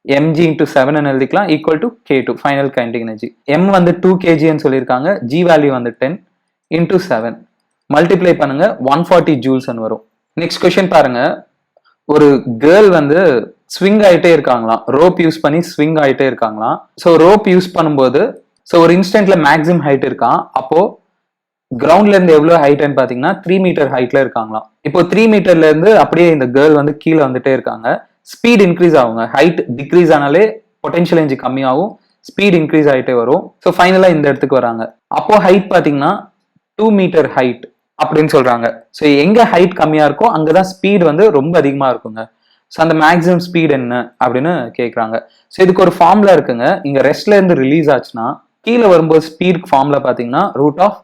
mg into 7 எழுதிக்கலாம் equal to k2 final kinetic energy. m வந்து 2 kg சொல்லியிருக்காங்க. g வேல்யூ வந்து 10 இன்டூ 7 மல்டிப்ளை பண்ணுங்க 140 ஜூல்ஸ் வரும். நெக்ஸ்ட் கொஸ்டின் பாருங்க, ஒரு கேர்ள் வந்து ஸ்விங் ஆயிட்டே இருக்காங்களாம். ரோப் யூஸ் பண்ணி ஸ்விங் ஆயிட்டே இருக்காங்களாம். ஸோ ரோப் யூஸ் பண்ணும்போது ஒரு இன்ஸ்டன்ட்ல மேக்ஸிமம் ஹைட் இருக்கான். அப்போ கிரவுண்ட்ல இருந்து எவ்வளவு ஹைட்னு பாத்தீங்கன்னா 3 மீட்டர் ஹைட்ல இருக்காங்களாம். இப்போ 3 மீட்டர்ல இருந்து அப்படியே இந்த கேர்ள் வந்து கீழே வந்துட்டே இருக்காங்க. ஸ்பீட் இன்க்ரீஸ் ஆகுங்க. ஹைட் டிக்ரீஸ் ஆனாலே பொட்டன்ஷியல் எனர்ஜி கம்மியாகும், ஸ்பீட் இன்க்ரீஸ் ஆகிட்டே வரும். ஸோ ஃபைனலா இந்த இடத்துக்கு வராங்க. அப்போ ஹைட் பாத்தீங்கன்னா 2 மீட்டர் ஹைட் அப்படின்னு சொல்றாங்க. ஸோ எங்க ஹைட் கம்மியா இருக்கோ அங்கதான் ஸ்பீட் வந்து ரொம்ப அதிகமா இருக்குங்க. ஸோ அந்த மேக்ஸிமம் ஸ்பீட் என்ன அப்படின்னு கேட்கறாங்க. ஸோ இதுக்கு ஒரு ஃபார்முலா இருக்குங்க. இங்க ரெஸ்ட்ல இருந்து ரிலீஸ் ஆச்சுன்னா கீழே வரும்போது ஸ்பீட் ஃபார்முலா பாத்தீங்கன்னா ரூட் ஆஃப்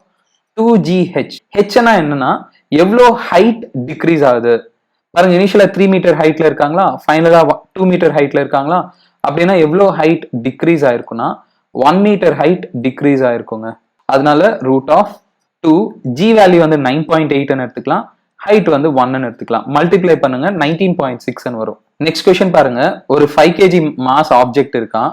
2gh. ஹெச்னா என்னன்னா எவ்வளோ ஹைட் டிக்ரீஸ் ஆகுது பாருங்க. இனிஷியலா 3 மீட்டர் ஹைட்ல இருக்காங்களா, ஃபைனலா 2 மீட்டர் ஹைட்ல இருக்காங்களா, அப்படின்னா எவ்வளோ ஹைட் டிக்ரீஸ் ஆயிருக்குன்னா 1 மீட்டர் ஹைட் டிக்ரீஸ் ஆயிருக்குங்க. அதனால ரூட் ஆஃப் 2, g வேல்யூ வந்து 9.8 எடுத்துக்கலாம், ஹைட் வந்து 1 எடுத்துக்கலாம். மல்டிப்ளை பண்ணுங்க 19.6 வரும். நெக்ஸ்ட் கொஸ்டின் பாருங்க, ஒரு 5 kg மாஸ் ஆப்ஜெக்ட் இருக்கான்,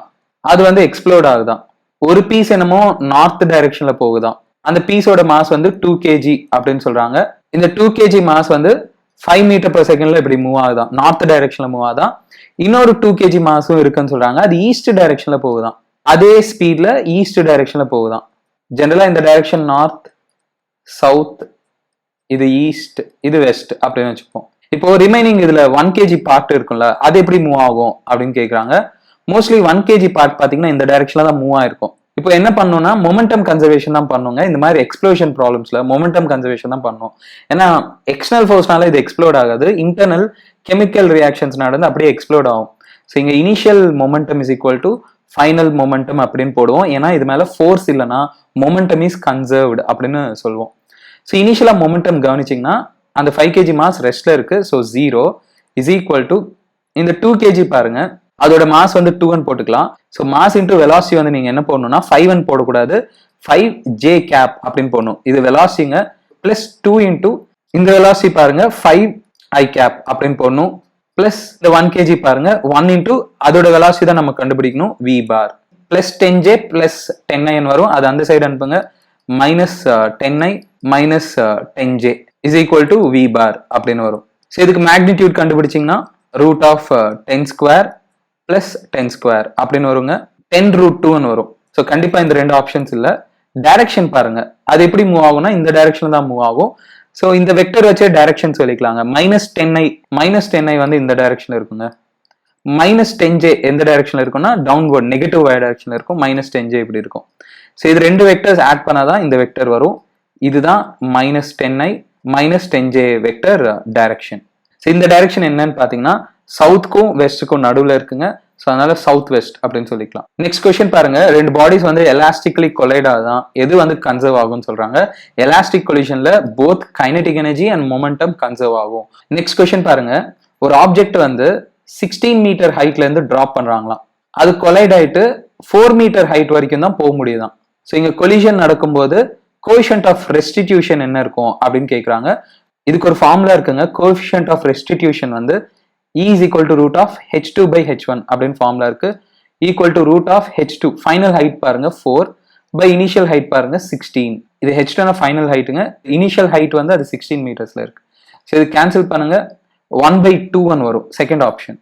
அது வந்து எக்ஸ்ப்ளோர்ட் ஆகுதான். ஒரு பீஸ் என்னமோ நார்த் டைரக்ஷன்ல போகுதான். அந்த பீஸோட மாஸ் வந்து 2 kg அப்படின்னு சொல்றாங்க. இந்த 2 kg மாஸ் வந்து 5 மீட்டர் per செகண்ட்ல இப்படி மூவ் ஆகுதான், நார்த் டைரக்ஷன்ல மூவ் ஆகுதான். இன்னொரு 2 kg மாஸும் இருக்குன்னு சொல்றாங்க, அது ஈஸ்ட் டைரக்ஷன்ல போகுதான். அதே ஸ்பீட்ல ஈஸ்ட் டைரக்ஷன்ல போகுதான். ஜெனரலா இந்த டைரக்ஷன் நார்த், சவுத், இது ஈஸ்ட், இது வெஸ்ட் அப்படின்னு வச்சுப்போம். இப்போ ரிமைனிங் இதுல 1 kg பார்ட் இருக்கும்ல, அது எப்படி மூவ் ஆகும் அப்படின்னு கேக்குறாங்க. மோஸ்ட்லி 1 kg பார்ட் பாத்தீங்கன்னா இந்த டைரக்ஷன்ல தான் மூவ் ஆயிருக்கும். இப்போ என்ன பண்ணணும்னா மொமெண்டம் கன்சர்வேஷன் தான் பண்ணுங்க. இந்த மாதிரி எக்ஸ்ப்ளோஷன் ப்ராப்ளம்ஸ்ல மொமெண்டம் கன்சர்வேஷன் தான் பண்ணும். ஏன்னா எக்ஸ்டர்னல் ஃபோர்ஸ்னால இது எக்ஸ்ப்ளோட் ஆகாது, இன்டர்னல் கெமிக்கல் ரியாக்ஷன்ஸ் நடந்து அப்படியே எக்ஸ்ப்ளோட் ஆகும். ஸோ இங்க initial momentum is equal to final momentum அப்படின்னு போடுவோம். ஏன்னா இது மேல ஃபோர்ஸ் இல்லைன்னா மொமெண்டம் இஸ் கன்சர்வ்டு அப்படின்னு சொல்லுவோம். ஸோ இனிஷியலா மொமெண்டம் கவனிச்சிங்கன்னா அந்த 5 kg மாஸ் ரெஸ்ட்ல இருக்கு. ஸோ 0 இஸ் ஈக்குவல் டு இந்த 2 kg பாருங்க, அதோட மாஸ் வந்து 2 போட்டுக்கலாம். ஸோ மாஸ் இன்டூ வெலாசிட்டி வந்து நீங்க என்ன போடணும்னா 5 போடக்கூடாது, 5j கேப் அப்படின்னு போடணும். இது வெலாசிட்டிங்க. பிளஸ் 2 இன்டூ இந்த வெலாசிட்டி பாருங்க 5i கேப் அப்படின்னு போடணும். பிளஸ் இந்த 1 kg பாருங்க 1 இன்டூ அதோட வெலாசிட்டி தான் நம்ம கண்டுபிடிக்கணும், v பார். பிளஸ் 10j பிளஸ் 10i வரும், அது அந்த சைடு அனுப்புங்க. Minus 10i minus 10j is equal to v bar அப்படின்னு வரும். ஸோ இதுக்கு மேக்னிடியூட் கண்டுபிடிச்சிங்கன்னா root of 10 square plus 10 square அப்படின்னு வருங்க. 10√2 வரும். ஸோ கண்டிப்பா இந்த ரெண்டு ஆப்ஷன்ஸ் இல்ல. டைரக்ஷன் பாருங்க, அது எப்படி மூவ் ஆகும்னா இந்த டைரக்ஷன்ல தான் மூவ் ஆகும். ஸோ இந்த வெக்டர் வச்சே டைரக்ஷன் சொல்லிக்கலாங்க. -10i வந்து இந்த டைரக்ஷன்ல இருக்குங்க. -10j எந்த டைரக்ஷன்ல இருக்கும்னா டவுன்வர்ட் நெகட்டிவ் டைரக்ஷன்ல இருக்கும். -10j இப்படி இருக்கும். ஸோ இது ரெண்டு வெக்டர்ஸ் ஆட் பண்ணாதான் இந்த வெக்டர் வரும். இதுதான் -10i -10j vector direction. So இந்த டைரக்ஷன் என்னன்னு பாத்தீங்கன்னா சவுத்துக்கும் வெஸ்ட்டுக்கும் நடுவில் இருக்குங்க. ஸோ அதனால சவுத் வெஸ்ட் அப்படின்னு சொல்லிக்கலாம். நெக்ஸ்ட் கொஸ்டின் பாருங்க, ரெண்டு பாடிஸ் வந்து எலாஸ்டிக்லி கொலைட் ஆகுதான், எது வந்து கன்சர்வ் ஆகும்னு சொல்றாங்க. எலாஸ்டிக் கொலிஷன்ல both kinetic energy and momentum conserve ஆகும். நெக்ஸ்ட் கொஸ்டின் பாருங்க, ஒரு ஆப்ஜெக்ட் வந்து 16 மீட்டர் ஹைட்ல இருந்து டிராப் பண்றாங்களாம். அது கொலைட் ஆயிட்டு 4 மீட்டர் ஹைட் வரைக்கும் தான் போக முடியுதான். ஸோ இங்க கொலிஷன் நடக்கும்போது கோஎஃபிஷியன்ட் ஆஃப் ரெஸ்டிடியூஷன் என்ன இருக்கும் அப்படின்னு கேட்குறாங்க. இதுக்கு ஒரு ஃபார்முலா இருக்குங்க. கோஎஃபிஷியன்ட் ஆஃப் ரெஸ்டிடியூஷன் வந்து E is equal to root of h2 by h1 அப்படின்னு ஃபார்முலா இருக்கு. Equal to root of h2 final height பாருங்க 4 பை இனிஷியல் ஹைட் பாருங்க 16. இது h2 ஃபைனல் ஹைட்டுங்க. இனிஷியல் ஹைட் வந்து அது 16 மீட்டர்ஸ்ல இருக்கு. ஸோ இது கேன்சல் பண்ணுங்க, 1/2 வரும் செகண்ட் ஆப்ஷன்.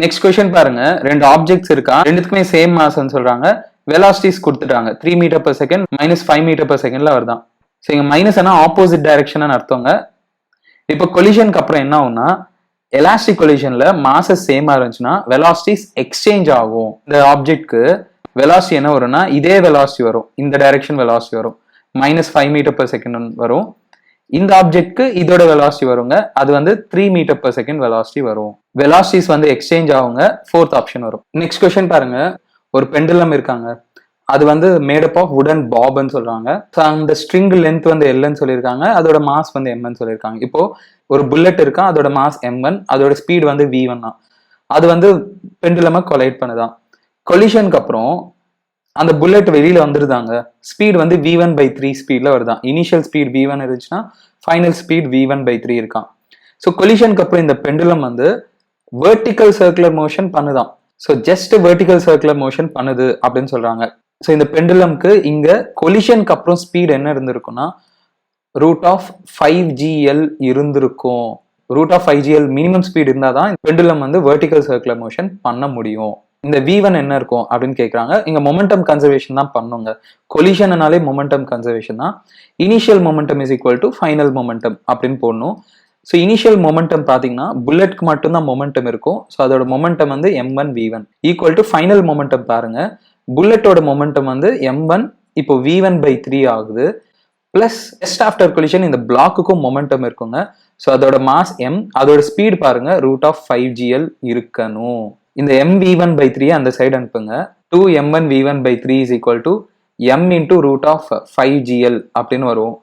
நெக்ஸ்ட் கொஸ்டின் பாருங்க, ரெண்டு ஆப்ஜெக்ட்ஸ் இருக்கா, ரெண்டுத்துக்குமே சேம் மாஸ்ன்னு சொல்றாங்க. வெலாசிட்டிஸ் கொடுத்துட்டாங்க. 3 metre per second -5 metre per செகண்ட்ல வருதான். ஸோ இங்க மைனஸ் என்ன ஆப்போசிட் டைரக்ஷன் அர்த்தங்க. இப்போ கொலிஷனுக்கு அப்புறம் என்ன ஆகும்னா எலாஸ்டிக் கொலிஷன்ல மாசஸ் சேமா இருந்துச்சுன்னா வெலாசிட்டிஸ் எக்ஸ்சேஞ்ச் ஆகும். இந்த ஆப்ஜெக்ட்க்கு வெலாசிட்டி என்ன வரும்னா இதே வெலாசிட்டி வரும், இந்த டைரக்ஷன் வெலாசிட்டி வரும், -5 மீட்டர் per செகண்ட் வரும். இந்த ஆப்ஜெக்ட்க்கு இதோட வெலாசிட்டி வருங்க, அது வந்து 3 மீட்டர் per செகண்ட் வெலாசிட்டி வரும். வெலாசிட்டிஸ் வந்து எக்ஸ்சேஞ்ச் ஆகுங்க. ஃபோர்த் ஆப்ஷன் வரும். நெக்ஸ்ட் கொஸ்டின் பாருங்க, ஒரு பெண்டுலம் இருக்காங்க, அது வந்து மேடப் ஆஃப் வுடன் பாப்னு சொல்றாங்க. அந்த ஸ்ட்ரிங் லென்த் வந்து எல்ன்னு சொல்லியிருக்காங்க, அதோட மாஸ் வந்து எம்ன்னு சொல்லியிருக்காங்க. இப்போ ஒரு புல்லட் இருக்கா, அதோட மாஸ் m1, அதோட ஸ்பீட் வந்து v1 தான். அது வந்து பெண்டுலமா கொலைட் பண்ணுதான். கொலிஷனுக்கு அப்புறம் அந்த புல்லட் வெளியில வந்துருதாங்க. ஸ்பீட் வந்து v1/3 ஸ்பீட்ல வருதான். இனிஷியல் ஸ்பீட் v1 இருந்துச்சுன்னா ஃபைனல் ஸ்பீட் v1/3 இருக்கான். ஸோ கொலிஷனுக்கு அப்புறம் இந்த பெண்டுலம் வந்து வெர்டிக்கல் சர்க்குலர் மோஷன் பண்ணுதான். So just vertical circular motion பண்ணுது அப்படின்னு சொல்றாங்க. ஸோ இந்த பெண்டுலம்க்கு இங்க கொலிஷனுக்கு அப்புறம் ஸ்பீட் என்ன இருந்திருக்கும்னா √5gl இருந்திருக்கும். √5gl மினிமம் ஸ்பீட் இருந்தாதான் பெண்டுலம் வந்து வெர்டிக்கல் சர்க்குலர் மோஷன் பண்ண முடியும். இந்த v1 என்ன இருக்கும் அப்படின்னு கேட்கறாங்க. இங்க மொமெண்டம் கன்சர்வேஷன் தான் பண்ணுங்க. கொலிஷன்னாலே மொமெண்டம் கன்சர்வேஷன் தான். Initial momentum is equal to final momentum அப்படின்னு போடணும். ஸோ இனிஷியல் மொமெண்டம் பாத்தீங்கன்னா புல்லட்க்கு மட்டும்தான் மொமெண்டம் இருக்கும். ஸோ அதோட மொமெண்டம் வந்து m1 v1 equal to final momentum பாருங்க. புல்லட்டோட மொமெண்டம் வந்து m1 இப்போ v1/3 ஆகுது. பிளஸ் ஜஸ்ட் ஆஃப்டர் கொலிஷன் இந்த பிளாக்குக்கும் மொமெண்டம் இருக்குங்க. ஸோ அதோட மாஸ் m, அதோட ஸ்பீட் பாருங்க √5gl இருக்கணும். இந்த mv1/3 அந்த சைடு அனுப்புங்க. 2m1v1/3 is equal to m into √5gl அப்படின்னு வரும்.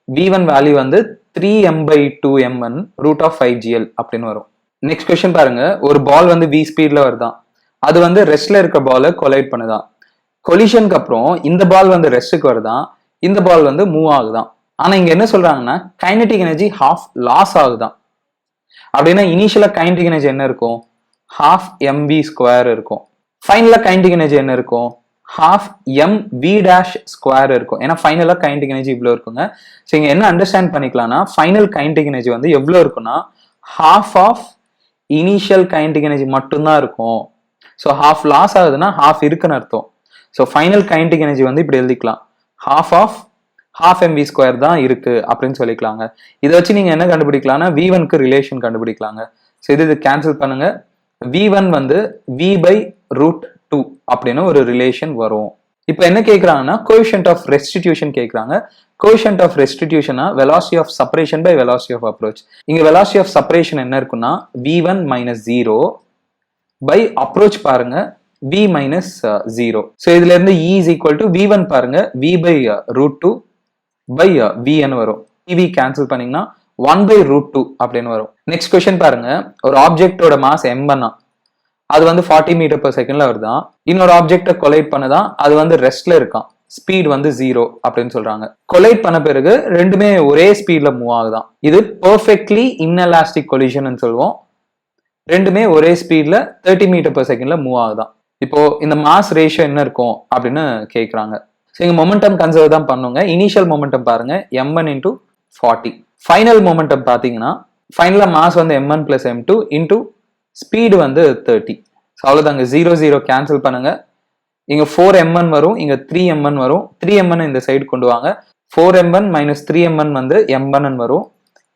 v1 வேல்யூ வந்து 3m/2m1 √5gl அப்படின்னு வரும். நெக்ஸ்ட் கொஸ்டின் பாருங்க, ஒரு பால் வந்து v ஸ்பீட்ல வருதான், அது வந்து ரெஸ்ட்ல இருக்க பாலை கொலைட் பண்ணுதான். கொலிஷனுக்கு அப்புறம் இந்த பால் வந்து ரெஸ்ட்டுக்கு வருதான், இந்த பால் வந்து மூவ் ஆகுதான். ஆனா இங்க என்ன சொல்றாங்கன்னா கைனடிக் எனர்ஜி ஹாஃப் லாஸ் ஆகுதான். அப்படின்னா இனிஷியலா கைனடிக் எனர்ஜி என்ன இருக்கும், ½ இருக்கும். ஃபைனலா கைனடிக் எனர்ஜி என்ன இருக்கும், ½ இருக்கும். ஏன்னா ஃபைனலா கைனடிக் எனர்ஜி இவ்வளவு இருக்குங்க. ஸோ இங்க என்ன அண்டர்ஸ்டாண்ட் பண்ணிக்கலாம்னா ஃபைனல் கைனடிக் எனர்ஜி வந்து எவ்வளவு இருக்குன்னா ½ ஆஃப் இனிஷியல் கைனடிக் எனர்ஜி மட்டும்தான் இருக்கும். ஸோ ½ லாஸ் ஆகுதுன்னா ½ இருக்குன்னு அர்த்தம். ஸோ ஃபைனல் கைனடிக் எனர்ஜி வந்து இப்படி எழுதிக்கலாம், ½ தான் இருக்கு அப்படின்னு சொல்லிக்கலாங்க. இதை வச்சு நீங்க என்ன கண்டுபிடிக்கலாம்னா v1க்கு ரிலேஷன் கண்டுபிடிக்கலாங்க. ஸோ இது கேன்சல் பண்ணுங்க. v1 வந்து v/√2 அப்படின்னு ஒரு ரிலேஷன் வரும். இப்போ என்ன கேட்கறாங்கன்னா கோஎஃபிஷியன்ட் ஆஃப் ரெஸ்டிடியூஷன் கேட்கறாங்க. கோஎஃபிஷியன்ட் ஆஃப் ரெஸ்டிடியூஷனா velocity of separation by velocity of approach. இங்க வெலாசிட்டி ஆஃப் செப்பரேஷன் என்ன இருக்குன்னா v1 - 0 பை அப்ரோச் பாருங்க v - 0. ஸோ இதுல இருந்து e is equal to v1 பாருங்க v/√2 பை vn வரும். v கேன்சல் பண்ணீங்கன்னா 1/√2 அப்படின்னு வரும். நெக்ஸ்ட் கொஸ்டின் பாருங்க, ஒரு ஆப்ஜெக்டோட மாஸ் m1, அது வந்து 40 மீட்டர் per செகண்ட்ல வருதான். இன்னொரு ஆப்ஜெக்ட கொலைட் பண்ணதான், அது வந்து ரெஸ்ட்ல இருக்கான், ஸ்பீட் வந்து 0 அப்படின்னு சொல்றாங்க. கொலைட் பண்ண பிறகு ரெண்டுமே ஒரே ஸ்பீட்ல மூவ் ஆகுதான். இது பெர்ஃபெக்ட்லி இன்எலாஸ்டிக் கொலிஷன் சொல்லுவோம். ரெண்டுமே ஒரே ஸ்பீட்ல 30 மீட்டர் per செகண்ட்ல மூவ் ஆகுதான். இப்போ இந்த மாஸ் ரேஷியோ என்ன இருக்கும் அப்படின்னு கேட்கறாங்க. ஸோ இங்க மொமெண்டம் கன்சர்வ் தான் பண்ணுங்க. இனிஷியல் மொமெண்டம் பாருங்க m1 × 40. ஃபைனல் மொமெண்டம் பாத்தீங்கன்னா ஃபைனலா மாஸ் வந்து m1 + m2 இன்டூ ஸ்பீடு வந்து 30. அவ்வளவுதாங்க, 0 0 கேன்சல் பண்ணுங்க. இங்க 4mn வரும், இங்க 3mn வரும். 3mn இந்த சைடு கொண்டு வாங்க. 4mn minus 3mn வந்து mn வரும்,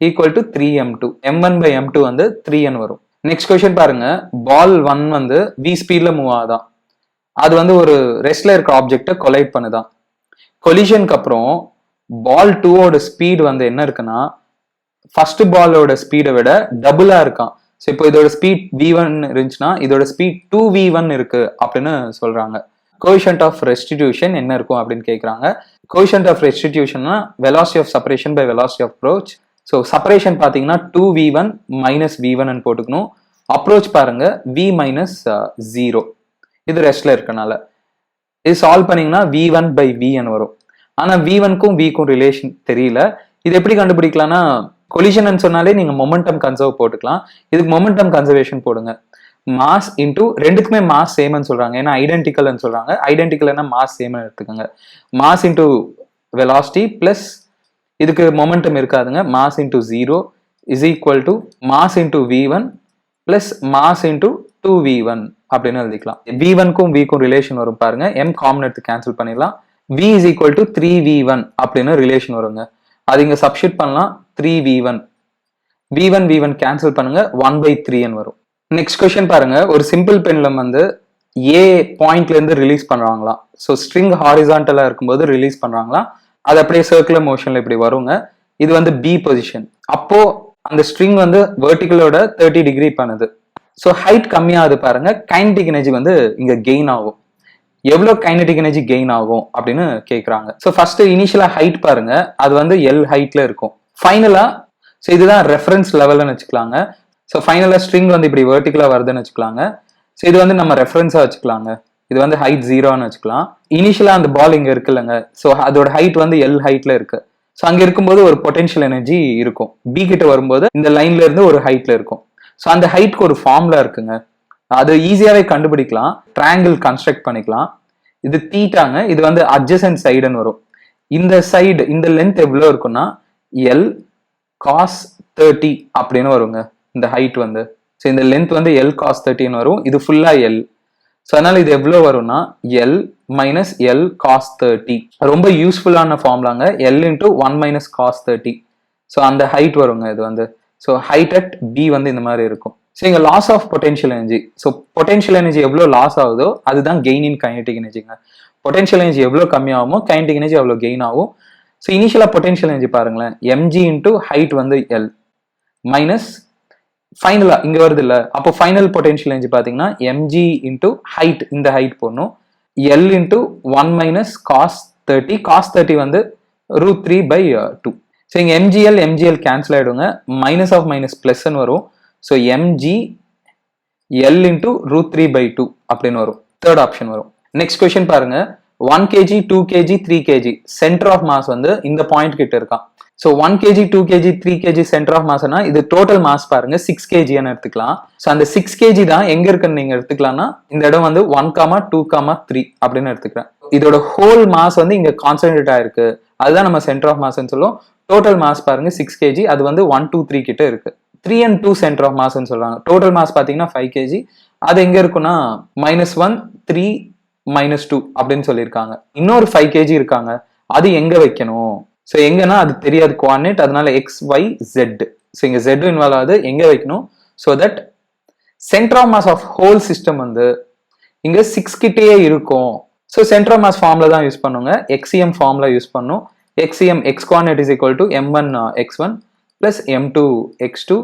equal to 3m2. mn by m2 வந்து 3n வரும். நெக்ஸ்ட் கொஸ்டின் பாருங்க, பால் 1 வந்து v ஸ்பீட்ல மூவ் ஆகுதான். அது வந்து ஒரு ரெஸ்ட்ல இருக்க ஆப்ஜெக்ட கொலைட் பண்ணுதான். கொலிஷனுக்கு அப்புறம் பால் 2ஓட ஸ்பீட் வந்து என்ன இருக்குன்னா ஃபர்ஸ்ட் பாலோட ஸ்பீடை விட டபுளா இருக்கான். ஸோ இப்போ இதோட ஸ்பீட் v1 இருந்துச்சுன்னா இதோட ஸ்பீட் 2v1 இருக்கு அப்படின்னு சொல்றாங்க. கோஎஃபிஷியன்ட் ஆஃப் ரெஸ்டிடியூஷன் என்ன இருக்கும் அப்படின்னு கேட்குறாங்க. கோஎஃபிஷியன்ட் ஆஃப் ரெஸ்டிடியூஷன்னா velocity of separation by velocity of approach. So separation பார்த்தீங்கன்னா 2v1 மைனஸ் v1 போட்டுக்கணும். அப்ரோச் பாருங்க v மைனஸ் 0. இது ரெஸ்ட்ல இருக்கனால இது சால்வ் பண்ணீங்கன்னா v1 by vn வரும். ஆனா v1க்கும் vக்கும் ரிலேஷன் தெரியல. இது எப்படி கண்டுபிடிக்கலாம்னா கொலிஷன் சொன்னாலே நீங்க மொமெண்டம் கன்சர்வ் போட்டுக்கலாம். இதுக்கு மொமெண்டம் கன்சர்வேஷன் போடுங்க. மாஸ் இன்டூ ரெண்டுக்குமே மாஸ் சேம்னு சொல்றாங்க, ஏன்னா ஐடென்டிக்கல்னு சொல்றாங்க. ஐடென்டிக்கல்னா மாஸ் சேம்னு எடுத்துக்கோங்க. மாஸ் இன்டூ வெலாசிட்டி பிளஸ் இதுக்கு மொமெண்டம் இருக்காதுங்க, mass into 0 is equal to mass into v1 plus mass into 2v1 அப்படின்னு எழுதிக்கலாம். v1க்கும் vக்கும் ரிலேஷன் வரும் பாருங்க, m காமன் எடுத்து கேன்சல் பண்ணிடலாம். v is equal to 3v1 அப்படின்னு ரிலேஷன் வருங்க. அது இங்க சப்ஸ்டிட் பண்ணலாம். 3v1 v1 கேன்சல் பண்ணுங்க, 1/3n வரும். நெக்ஸ்ட் கொஸ்டின் பாருங்க, ஒரு சிம்பிள் பெண்டம் வந்து ஏ பாயிண்ட்ல இருந்து ரிலீஸ் பண்றாங்களாம். ஸோ ஸ்ட்ரிங் ஹாரிசான்டலா இருக்கும்போது ரிலீஸ் பண்றாங்களாம். அது அப்படியே சர்க்குலர் மோஷன்ல இப்படி வருங்க. இது வந்து பி பொசிஷன். அப்போ அந்த ஸ்ட்ரிங் வந்து வெர்டிகலோட 30 டிகிரி பண்ணுது. ஸோ ஹைட் கம்மியாகுது பாருங்க, கைனடிக் எனர்ஜி வந்து இங்க கெயின் ஆகும். எவ்வளவு கைனடிக் எனர்ஜி கெயின் ஆகும் அப்படின்னு கேட்கறாங்க. ஸோ ஃபர்ஸ்ட் இனிஷியலா ஹைட் பாருங்க, அது வந்து எல் ஹைட்ல இருக்கும். ஃபைனலா ஸோ இதுதான் ரெஃபரன்ஸ் லெவல்னு வச்சுக்கலாங்க. ஸோ ஃபைனலா ஸ்ட்ரிங் வந்து இப்படி வெர்டிகலா வருதுன்னு வச்சுக்கலாங்க. ஸோ இது வந்து நம்ம ரெஃபரன்ஸா வச்சுக்கலாங்க. இது வந்து ஹைட் 0ன்னு வச்சுக்கலாம். இனிஷியலா அந்த பால் இங்க இருக்குல்லங்க, ஸோ அதோட ஹைட் வந்து எல் ஹைட்ல இருக்கு. ஸோ அங்க இருக்கும்போது ஒரு பொட்டன்ஷியல் எனர்ஜி இருக்கும். பி கிட்ட வரும்போது இந்த லைன்ல இருந்து ஒரு ஹைட்ல இருக்கும். ஸோ அந்த ஹைட்க்கு ஒரு ஃபார்முலா இருக்குங்க, அது ஈஸியாவே கண்டுபிடிக்கலாம். ட்ரையாங்கிள் கன்ஸ்ட்ரக்ட் பண்ணிக்கலாம். இது தீட்டாங்க, இது வந்து அட்ஜசன்ட் சைடுன்னு வரும். இந்த சைடு இந்த லென்த் எவ்வளோ இருக்குன்னா எல் காஸ் 30 அப்படின்னு வருங்க இந்த ஹைட் வந்து. ஸோ இந்த லென்த் வந்து எல் காஸ் 30ன்னு வரும். இது ஃபுல்லா எல். ஸோ அதனால இது எவ்வளோ வரும்னா எல் மைனஸ் எல் காஸ் 30. ரொம்ப யூஸ்ஃபுல்லான ஃபார்ம்லாங்க, L into 1 minus cos 30. So அந்த ஹைட் வருங்க இது வந்து. ஸோ ஹைட் அட் பி வந்து இந்த மாதிரி இருக்கும். ஸோ இங்கே loss of potential energy. So potential energy எவ்வளோ லாஸ் ஆகுதோ அதுதான் கெயின் இன் கைனடிக் எனர்ஜிங்க. பொட்டன்ஷியல் எனர்ஜி எவ்வளோ கம்மியாகுமோ கைனடிக் எனர்ஜி அவ்வளோ கெயின் ஆகும். ஸோ இனிஷியலாக பொட்டன்ஷியல் எனர்ஜி பாருங்களேன், எம்ஜி இன்டூ ஹைட் வந்து எல் மைனஸ் ஃபைனலா இங்க வருது இல்ல, அப்போ ஃபைனல் பொட்டன்ஷியல் எனர்ஜி பாத்தீங்கன்னா எம்ஜி இன்டூ ஹைட், இந்த ஹைட் போடணும், L into 1 minus cos 30. Cos 30 வந்து √3/2. ஸோ இங்க எம்ஜிஎல் கேன்சல் ஆயிடுங்க, மைனஸ் ஆஃப் மைனஸ் பிளஸ்ன்னு வரும். ஸோ எம்ஜி எல் இன்டூ √3/2 அப்படின்னு வரும். தேர்ட் ஆப்ஷன் வரும். நெக்ஸ்ட் கொஸ்டின் பாருங்க, 1 kg 2 kg 3 kg centre of mass வந்து இந்த பாயிண்ட் கிட்ட இருக்கான். So 1 kg 2 kg 3 kg centre of மாஸ்னா இது டோட்டல் மாஸ் பாருங்க 6 kgன்னு எடுத்துக்கலாம். ஸோ அந்த 6 kg தான் எங்க இருக்குன்னு நீங்க எடுத்துக்கலாம்னா இந்த இடம் வந்து 1, 2, 3 அப்படின்னு எடுத்துக்கிறேன். இதோட ஹோல் மாஸ் வந்து இங்க கான்சென்ட்ரேட் ஆயிருக்கு, அதுதான் நம்ம சென்டர் ஆஃப் மாஸ்ன்னு சொல்லுவோம். டோட்டல் மாஸ் பாருங்க 6 kg, அது வந்து 1, 2, 3 கிட்ட இருக்கு. 3 and 2 சென்டர் ஆஃப் மாஸ்ன்னு சொல்றாங்க. டோட்டல் மாஸ் பாத்தீங்கன்னா 5 kg, அது எங்க இருக்குன்னா -1, 3, -2 அப்படின்னு சொல்லியிருக்காங்க. இன்னொரு 5 kg இருக்காங்க, அது எங்க வைக்கணும்? ஸோ எங்கன்னா அது தெரியாது கோஆர்டினேட், அதனால எக்ஸ் ஒய் ஜெட். ஸோ இங்க ஜெட் இன்வால்வ் ஆகுது, எங்க வைக்கணும்? So that centre of mass of whole system வந்து இங்க 6 கிட்டேயே இருக்கும். ஸோ சென்டர் ஆஃப் மாஸ் ஃபார்ம்ல தான் யூஸ் பண்ணுங்க, எக்ஸிஎம் ஃபார்ம்ல யூஸ் பண்ணும். X C M X coordinate is equal to m1 x1 plus m2 x2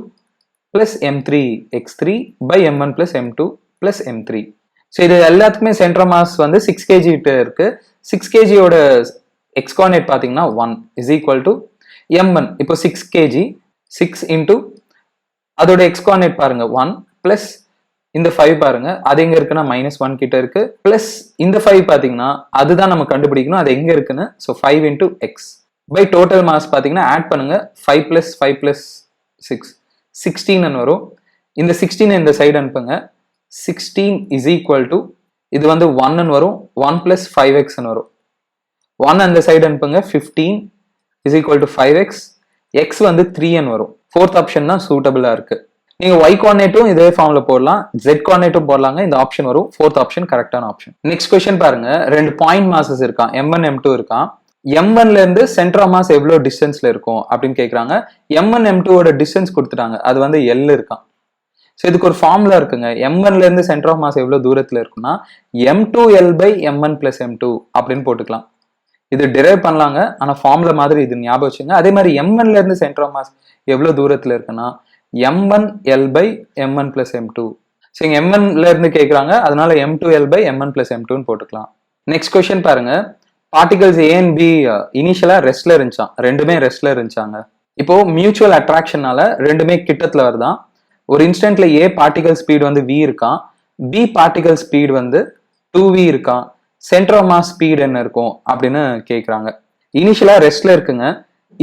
plus m3 x3 by m1 plus m2 plus m3. So இது எல்லாத்துக்குமே சென்டர் மாஸ் வந்து 6 kg கிட்ட இருக்கு. 6 kgயோட x coordinate பாத்தீங்கன்னா 1 இஸ் ஈக்குவல் டு m1. இப்போ 6 kg 6 into அதோட x coordinate பாருங்க 1 plus இந்த 5 பாருங்க, அது எங்க இருக்குன்னா -1 கிட்ட இருக்கு, பிளஸ் இந்த 5 பாத்தீங்கன்னா அதுதான் நம்ம கண்டுபிடிக்கணும் அது எங்க இருக்குன்னு. So 5 into X by total mass பாத்தீங்கன்னா ஆட் பண்ணுங்க, 5 பிளஸ் 5 பிளஸ் 6 16 வரும். இந்த 16 இந்த சைடு அனுப்புங்க, 16 இஸ் ஈக்குவல் டு இது வந்து 1 வரும், 1 பிளஸ் 5x வரும். 1 அந்த சைடு அனுப்புங்க, 15 is equal to 5x, x வந்து 3n வரும். ஃபோர்த் ஆப்ஷன் தான் சூட்டபிளா இருக்கு. நீங்க y கோஆர்டினேட்டும் இதே ஃபார்ம்ல போடலாம், z கோஆர்டினேட்டும் போடலாங்க. இந்த ஆப்ஷன் வரும். ஃபோர்த் ஆப்ஷன் கரெக்டான ஆப்ஷன். நெக்ஸ்ட் क्वेश्चन பாருங்க. ரெண்டு பாயிண்ட் மாசஸ் இருக்கான், m1 m2 இருக்கான். m1 ல இருந்து சென்டர் ஆஃப் மாஸ் எவ்வளவு டிஸ்டன்ஸ்ல இருக்கும் அப்படின்னு கேக்குறாங்க. m1 m2 ஓட டிஸ்டன்ஸ் கொடுத்துட்டாங்க, அது வந்து l இருக்கான். ஸோ இதுக்கு ஒரு ஃபார்முலா இருக்குங்க. m1 ல இருந்து சென்டர் ஆஃப் மாஸ் எவ்வளவு தூரத்துல இருக்குன்னா m2l by m1 plus m2 அப்படின்னு போட்டுக்கலாம். இது டிரைவ் பண்ணலாங்க, ஆனா ஃபார்முலா மாதிரி இது ஞாபகம் வச்சுங்க. அதே மாதிரி m1 ல இருந்து சென்டர் ஆஃப் மாஸ் எவ்வளவு தூரத்துல இருக்குன்னா m1l by m1 plus m2. So இங்க m1 ல இருந்து கேக்குறாங்க, அதனால m2l by m1 plus m2 போட்டுக்கலாம். நெக்ஸ்ட் क्वेश्चन பாருங்க. பார்ட்டிகல்ஸ் A and B இனிஷியலா ரெஸ்ட்ல இருந்துச்சான், ரெண்டுமே ரெஸ்ட்ல இருந்துச்சாங்க. இப்போ மியூச்சுவல் அட்ராக்ஷனால ரெண்டுமே கிட்டத்துல வருதான். ஒரு இன்ஸ்டன்ட்ல A பார்ட்டிகல் ஸ்பீட் வந்து v இருக்கான், B பார்ட்டிகல் ஸ்பீட் வந்து 2v இருக்கான். சென்டர் ஆஃப் மாஸ் ஸ்பீட் என்ன இருக்கும் அப்படின்னு கேக்குறாங்க. இனிஷியலா ரெஸ்ட்ல இருக்குங்க.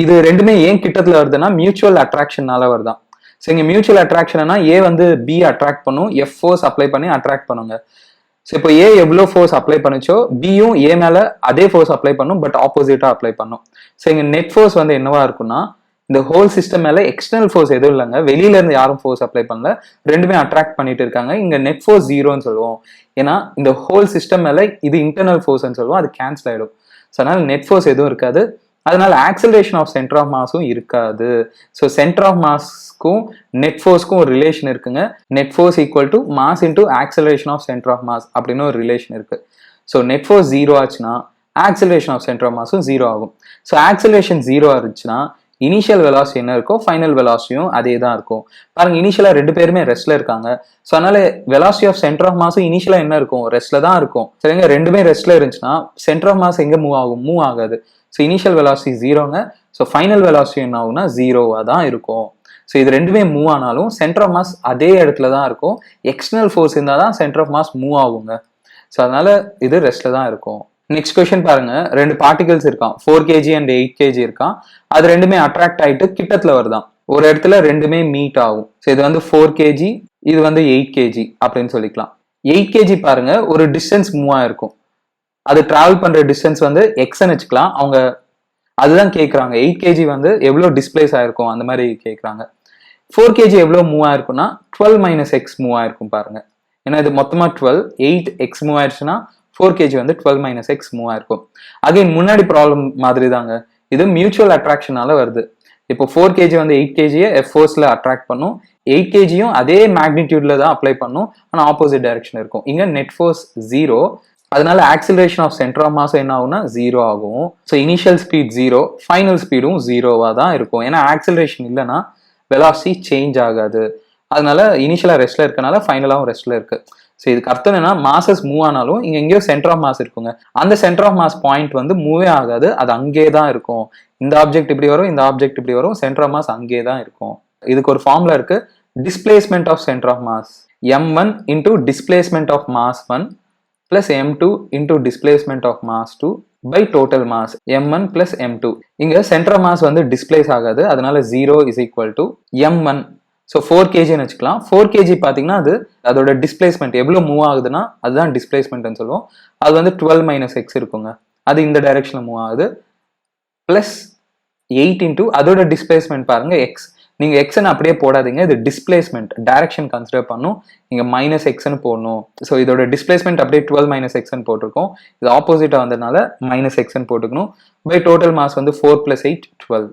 இது ரெண்டுமே ஏன் கிட்டத்துல வருதுன்னா மியூச்சுவல் அட்ராக்ஷனால வருதான். ஸோ இங்க மியூச்சுவல் அட்ராக்ஷன்னா A வந்து B அட்ராக்ட் பண்ணும், F ஃபோர்ஸ் அப்ளை பண்ணி அட்ராக்ட் பண்ணுங்க. ஸோ இப்போ A எவ்வளோ ஃபோர்ஸ் அப்ளை பண்ணுச்சோ பியும் A மேல அதே ஃபோர்ஸ் அப்ளை பண்ணும், பட் ஆப்போசிட்டா அப்ளை பண்ணும். ஸோ இங்க நெட் ஃபோர்ஸ் வந்து என்னவா இருக்கும்னா இந்த ஹோல் சிஸ்டம் மேல எக்ஸ்டர்னல் ஃபோர்ஸ் எதுவும் இல்லைங்க, வெளியில இருந்து யாரும் ஃபோர்ஸ் அப்ளை பண்ணல, ரெண்டுமே அட்ராக்ட் பண்ணிட்டு இருக்காங்க. இங்க நெட் ஃபோர்ஸ் 0ன்னு சொல்லுவோம், ஏன்னா இந்த ஹோல் சிஸ்டம் மேல இது இன்டர்னல் ஃபோர்ஸ்ன்னு சொல்லுவோம், அது கேன்சல் ஆயிடும். ஸோ அதனால நெட் ஃபோர்ஸ் எதுவும் இருக்காது, அதனால ஆக்சலரேஷன் ஆஃப் சென்டர் ஆஃப் மாஸும் இருக்காது. ஸோ சென்டர் ஆஃப் மாஸ்க்கும் நெட் ஃபோர்ஸ்க்கும் ஒரு ரிலேஷன் இருக்குங்க. Net force equal to mass into acceleration of centre of mass அப்படின்னு ஒரு ரிலேஷன் இருக்கு. ஸோ நெட் ஃபோர்ஸ் 0 ஆச்சுன்னா ஆக்சலரேஷன் ஆஃப் சென்டர் ஆஃப் மாஸும் 0 ஆகும். ஸோ ஆக்சலரேஷன் 0 இருந்துச்சுன்னா இனிஷியல் வெலாசிட்டி என்ன இருக்கோ ஃபைனல் வெலாசிட்டியும் அதே தான் இருக்கும். பாருங்க, இனிஷியலா ரெண்டு பேருமே ரெஸ்ட்ல இருக்காங்க. ஸோ அதனால வெலாசிட்டி ஆஃப் சென்டர் ஆஃப் மாஸும் இனிஷியலா என்ன இருக்கும், ரெஸ்ட்ல தான் இருக்கும். சரிங்க, ரெண்டுமே ரெஸ்ட்ல இருந்துச்சுன்னா சென்டர் ஆஃப் மாஸ் எங்க மூவ் ஆகும், மூவ் ஆகாது. ஸோ இனிஷியல் வெலாசிட்டி 0ங்க. ஸோ ஃபைனல் வெலாசிட்டி என்ன ஆகும்னா 0வா தான் இருக்கும். ஸோ இது ரெண்டுமே மூவ் ஆனாலும் சென்டர் ஆஃப் மாஸ் அதே இடத்துல தான் இருக்கும். எக்ஸ்டர்னல் ஃபோர்ஸ் இருந்தால் தான் சென்டர் ஆஃப் மாஸ் மூவ் ஆகுங்க. ஸோ அதனால இது ரெஸ்ட்ல தான் இருக்கும். நெக்ஸ்ட் क्वेश्चन பாருங்க. ரெண்டு பார்ட்டிகல்ஸ் இருக்கான், 4 kg அண்ட் 8 kg இருக்கான். அது ரெண்டுமே அட்ராக்ட் ஆயிட்டு கிட்டத்துல வருதான். ஒரு இடத்துல ரெண்டுமே மீட் ஆகும். ஸோ இது வந்து 4 kg, இது வந்து 8 kg அப்படின்னு சொல்லிக்கலாம். 8 kg பாருங்க ஒரு டிஸ்டன்ஸ் மூவ் ஆயிருக்கும், அது டிராவல் பண்ற டிஸ்டன்ஸ் வந்து எக்ஸ்ன்னு வச்சுக்கலாம். அவங்க அதுதான் கேட்குறாங்க, 8 kg வந்து எவ்வளோ டிஸ்பிளேஸ் ஆயிருக்கும் அந்த மாதிரி கேட்குறாங்க. 4 kg எவ்வளோ மூவ் ஆயிருக்கும்னா 12 மைனஸ் எக்ஸ் மூவ் ஆயிருக்கும் பாருங்க. ஏன்னா இது மொத்தமா 12, 8 எக்ஸ் மூவ் ஆயிடுச்சுன்னா 4 kg வந்து 12 மைனஸ் எக்ஸ் மூவ் ஆயிருக்கும். அகைன் முன்னாடி ப்ராப்ளம் மாதிரி தாங்க, இது மியூச்சுவல் அட்ராக்ஷனால வருது. இப்போ 4 kg வந்து 8 kg எஃப் ஃபோர்ஸ்ல அட்ராக்ட் பண்ணும், 8 kgயும் அதே மேக்னிடியூட்ல தான் அப்ளை பண்ணும், ஆனால் ஆப்போசிட் டைரக்ஷன் இருக்கும். இங்க நெட் ஃபோர்ஸ் 0, அதனால acceleration of centre of mass என்ன ஆகும்னா 0 ஆகும். ஸோ இனிஷியல் ஸ்பீட் 0, ஃபைனல் ஸ்பீடும் 0வா தான் இருக்கும். ஏன்னா ஆக்சிலரேஷன் இல்லைன்னா வெலாசிட்டி சேஞ்ச் ஆகாது. அதனால இனிஷியலா ரெஸ்ட்ல இருக்கனால ஃபைனலாகவும் ரெஸ்ட்ல இருக்கு. ஸோ இதுக்கு அர்த்தம் என்ன, மாசஸ் மூவ் ஆனாலும் இங்க எங்கேயோ சென்டர் ஆஃப் மாஸ் இருக்குங்க, அந்த சென்டர் ஆஃப் மாஸ் பாயிண்ட் வந்து மூவே ஆகாது, அது அங்கே தான் இருக்கும். இந்த ஆப்ஜெக்ட் இப்படி வரும், இந்த ஆப்ஜெக்ட் இப்படி வரும், சென்டர் ஆஃப் மாஸ் அங்கே தான் இருக்கும். இதுக்கு ஒரு ஃபார்முலா இருக்கு, displacement of centre of mass m1 into displacement of mass 1 plus m2 into displacement of mass 2 by total mass m1 plus m2. இங்க சென்டர் ஆஃப் மாஸ் வந்து டிஸ்பிளேஸ் ஆகாது, அதனால 0 is equal to m1. So 4 kgன்னு வச்சுக்கலாம். 4 kg பார்த்தீங்கன்னா அது அதோட displacement எவ்வளோ மூவ் ஆகுதுன்னா அதுதான் டிஸ்பிளேஸ்மெண்ட்னு சொல்லுவோம். அது வந்து 12 மைனஸ் எக்ஸ் இருக்குங்க, அது இந்த டைரக்ஷன்ல மூவ் ஆகுது. பிளஸ் 8 இன்டூ அதோட டிஸ்பிளேஸ்மெண்ட் பாருங்க எக்ஸ். நீங்க எக்ஸ்ன்னு அப்படியே போடாதீங்க, இது டிஸ்பிளேஸ்மெண்ட் டைரக்ஷன் கன்சிடர் பண்ணும், நீங்க மைனஸ் எக்ஸ்ன்னு போடணும். ஸோ இதோட டிஸ்பிளேஸ்மெண்ட் அப்படியே 12 மைனஸ் எக்ஸ்ன்னு போட்டிருக்கோம், இது ஆப்போசிட்டா வந்ததுனால மைனஸ் எக்ஸ்ன்னு போட்டுக்கணும். பை டோட்டல் மாஸ் வந்து 4 பிளஸ் 8 12.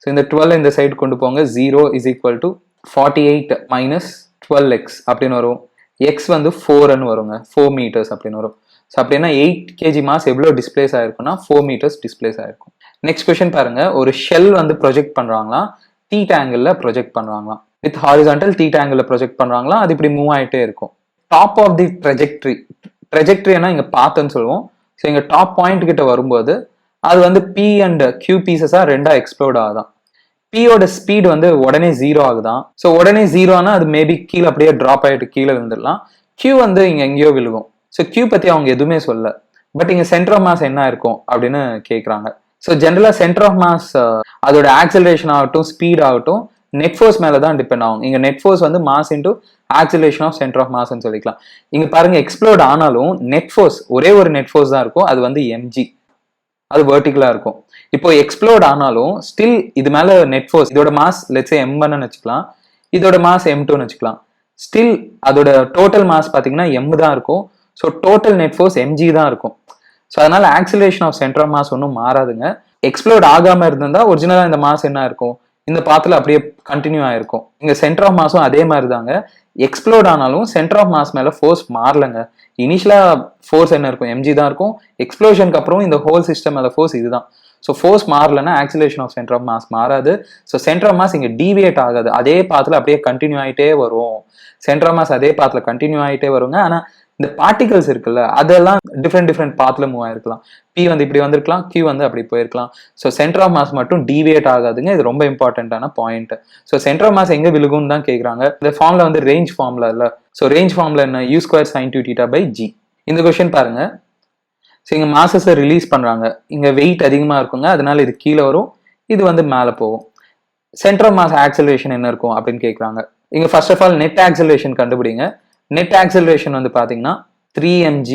ஸோ இந்த 12 இந்த சைடு கொண்டு போங்க, 0 is equal to 48 minus 12x அப்படின்னு வரும். எக்ஸ் வந்து 4ன்னு வருங்க, 4 மீட்டர்ஸ் அப்படின்னு வரும். ஸோ அப்படின்னா 8 kg மாஸ் எவ்வளோ டிஸ்பிளேஸ் ஆயிருக்கும்னா 4 மீட்டர்ஸ் டிஸ்பிளேஸ் ஆயிருக்கும். நெக்ஸ்ட் क्वेश्चन பாருங்க. ஒரு ஷெல் வந்து ப்ரொஜெக்ட் பண்றாங்களாம், தீட்டா ஆங்கிள் ப்ரொஜெக்ட் பண்றாங்களாம், with horizontal theta angle project பண்றாங்களாம். அது இப்படி மூவ் ஆயிட்டே இருக்கும். டாப் ஆஃப் தி ட்ரெஜெக்டரினா இங்க பாத்துன்னு சொல்லுவோம். ஸோ இங்க டாப் பாயிண்ட் கிட்ட வரும்போது அது வந்து P அண்ட் Q பீசஸா ரெண்டா எக்ஸ்ப்ளோர்ட் ஆகுதான். பியோட ஸ்பீட் வந்து உடனே 0 ஆகுதான். ஸோ உடனே 0னா அது மேபி கீழே அப்படியே ட்ராப் ஆயிட்டு கீழே விழுந்துடலாம். Q வந்து இங்க எங்கேயோ விழுகும். ஸோ Q பத்தி அவங்க எதுவுமே சொல்ல, பட் இங்க சென்டர் ஆஃப் மாஸ் என்ன இருக்கும் அப்படின்னு கேட்குறாங்க. ஸோ ஜென்ரலா சென்டர் ஆஃப் மாஸ் அதோட ஆக்சலரேஷன் ஆகட்டும் ஸ்பீட் ஆகட்டும் நெட் ஃபோர்ஸ் மேல தான் டிபெண்ட் ஆகும். இங்க நெட் ஃபோர்ஸ் வந்து mass into acceleration of centre of மாஸ்ன்னு சொல்லிக்கலாம். இங்க பாருங்க எக்ஸ்ப்ளோர்ட் ஆனாலும் நெட் ஃபோர்ஸ் ஒரே ஒரு நெட் ஃபோர்ஸ் தான் இருக்கும், அது வந்து mg, அது வெர்டிகலா இருக்கும். இப்போ எக்ஸ்ப்ளோர்ட் ஆனாலும் ஸ்டில் இது மேல நெட் ஃபோர்ஸ், இதோட மாஸ் லெட்ஸ் சே m1ன்னு வச்சுக்கலாம், இதோட மாஸ் m2ன்னு வச்சுக்கலாம். ஸ்டில் அதோட டோட்டல் மாஸ் பாத்தீங்கன்னா m தான் இருக்கும். So total net force mg தான் இருக்கும். ஸோ அதனால acceleration of centre of mass ஒன்றும் மாறாதுங்க. எக்ஸ்ப்ளோர்ட் ஆகாம இருந்தா ஒரிஜினலா இந்த மாஸ் என்ன இருக்கும், இந்த பாத்துல அப்படியே கண்டினியூ ஆயிருக்கும். இங்க சென்டர் ஆஃப் மாஸும் அதே மாதிரி தாங்க. எக்ஸ்ப்ளோர்ட் ஆனாலும் சென்டர் ஆஃப் மாஸ் மேல ஃபோர்ஸ் மாறலங்க. இனிஷியலா ஃபோர்ஸ் என்ன இருக்கும், mg தான் இருக்கும். எக்ஸ்ப்ளோஷனுக்கு அப்புறம் இந்த ஹோல் சிஸ்டம் மேல ஃபோர்ஸ் இதுதான். ஸோ ஃபோர்ஸ் மாறலன்னா acceleration of centre of mass மாறாது. ஸோ சென்டர் ஆஃப் மாஸ் இங்க டீவியேட் ஆகாது, அதே பாத்துல அப்படியே கண்டினியூ ஆயிட்டே வரும். சென்டர் ஆஃப் மாஸ் அதே பாத்துல கண்டினியூ ஆயிட்டே வருங்க. ஆனா இந்த பார்ட்டிகல்ஸ் இருக்குல்ல, அதெல்லாம் டிஃப்ரெண்ட் பாத்ல மூவ் ஆயிருக்கலாம். பி வந்து இப்படி வந்திருக்கலாம், கியூ வந்து அப்படி போயிருக்கலாம். ஸோ சென்டர் ஆஃப் மாஸ் மட்டும் டீவியேட் ஆகாதுங்க. இது ரொம்ப இம்பார்ட்டன்டான point. So centre of mass எங்க விழுகும்னு தான் கேட்குறாங்க. இந்த ஃபார்ம்ல வந்து ரேஞ்ச் ஃபார்ம்ல இல்ல. ஸோ ரேஞ்ச் ஃபார்ம்ல என்ன, u ஸ்கொயர் sin 2θ/g. இந்த கொஸ்டின் பாருங்க. ஸோ இங்க மாசஸை ரிலீஸ் பண்றாங்க. இங்க வெயிட் அதிகமா இருக்குங்க, அதனால இது கீழே வரும், இது வந்து மேலே போகும். சென்டர் ஆஃப் மாஸ் ஆக்சலரேஷன் என்ன இருக்கும் அப்படின்னு கேட்குறாங்க. இங்க first of all net acceleration கண்டுபிடிங்க. நெட் ஆக்சலரேஷன் வந்து பாத்தீங்கன்னா 3mg,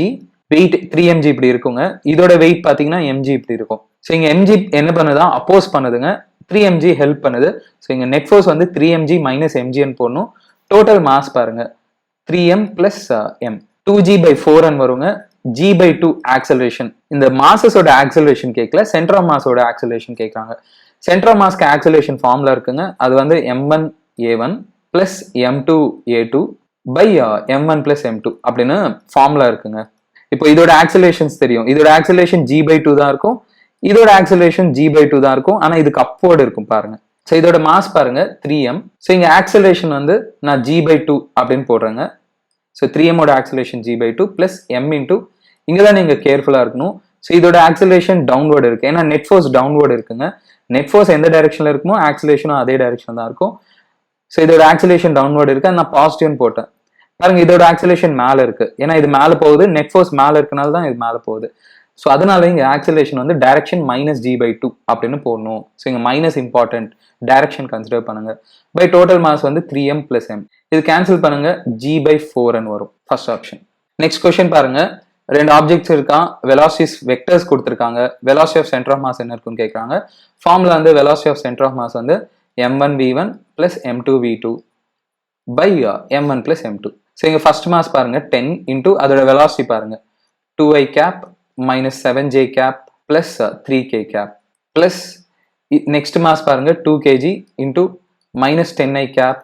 வெயிட் 3mg இப்படி இருக்குங்க. இதோட வெயிட் பாத்தீங்கன்னா mg இப்படி இருக்கும். ஸோ இங்க mg என்ன பண்ணுதா, அப்போஸ் பண்ணுதுங்க, 3mg ஹெல்ப் பண்ணுது. ஸோ இங்க நெட் ஃபோர்ஸ் வந்து 3mg மைனஸ் mgன்னு போடணும். டோட்டல் மாஸ் பாருங்க 3m பிளஸ் m, 2g/4n வருங்க. g/2 acceleration. இந்த மாசஸோட ஆக்சலரேஷன் கேட்கல, சென்டர் ஆஃப் மாஸோட ஆக்சலரேஷன் கேட்கறாங்க. சென்டர் ஆஃப் மாஸ்க்கு ஆக்சலரேஷன் ஃபார்ம்ல இருக்குங்க. அது வந்து m1a1 plus m2a2 by m1 plus m2 அப்படின்னு ஃபார்முலா இருக்குங்க. இப்போ இதோட ஆக்சலேஷன்ஸ் தெரியும். இதோட ஆக்சலேஷன் g/2 தான் இருக்கும், இதோட ஆக்சலேஷன் g/2 தான் இருக்கும். ஆனா இதுக்கு அப்வர்டு இருக்கும் பாருங்க. ஸோ இதோட மாஸ் பாருங்க 3m. ஸோ இங்க ஆக்சலேஷன் வந்து நான் g/2 அப்படின்னு போடுறேங்க. ஸோ 3m ஓட acceleration g/2 plus m into, இங்கதான் நீங்க கேர்ஃபுல்லா இருக்கணும். ஸோ இதோட ஆக்சலேஷன் டவுன்வர்டு இருக்கு, ஏன்னா நெட் ஃபோர்ஸ் டவுன்வர்டு இருக்குங்க. நெட் ஃபோர்ஸ் எந்த டைரக்ஷன்ல இருக்குமோ ஆக்சலேஷனும் அதே டைரக்ஷன் தான் இருக்கும். ஸோ இதோட ஆக்சலேஷன் டவுன்வர்டு இருக்கு, நான் பாசிட்டிவ்னு போட்டேன். பாருங்க இதோட ஆக்சலேஷன் மேல இருக்கு, ஏன்னா இது மேல போகுது, நெட் ஃபோர்ஸ் மேல இருக்கனால தான் இது மேல போகுது. ஸோ அதனால இங்க ஆக்சலேஷன் வந்து டைரக்ஷன் -g/2 அப்படின்னு போடணும். ஸோ இங்க மைனஸ் இம்பார்ட்டன்ட், டைரக்ஷன் கன்சிடர் பண்ணுங்க. பை டோட்டல் மாஸ் வந்து 3m பிளஸ் m, இது கேன்சல் பண்ணுங்க, g/4n வரும் ஃபர்ஸ்ட் ஆப்ஷன். நெக்ஸ்ட் கொஸ்டின் பாருங்க. ரெண்டு ஆப்ஜெக்ட்ஸ் இருக்கான், வெலாசிட்டிஸ் வெக்டர்ஸ் கொடுத்துருக்காங்க. Velocity of centre of mass என்ன இருக்குன்னு கேட்கறாங்க. ஃபார்முலா வந்து velocity of centre of mass வந்து m1v1 plus m2v2 by m1 plus m2. So இங்க ஃபர்ஸ்ட் மாஸ் பாருங்க 10 இன்டூ அதோட வெலாசிட்டி பாருங்க 2i cap minus 7j cap plus 3k cap plus next mass பாருங்க 2 kg into minus 10i cap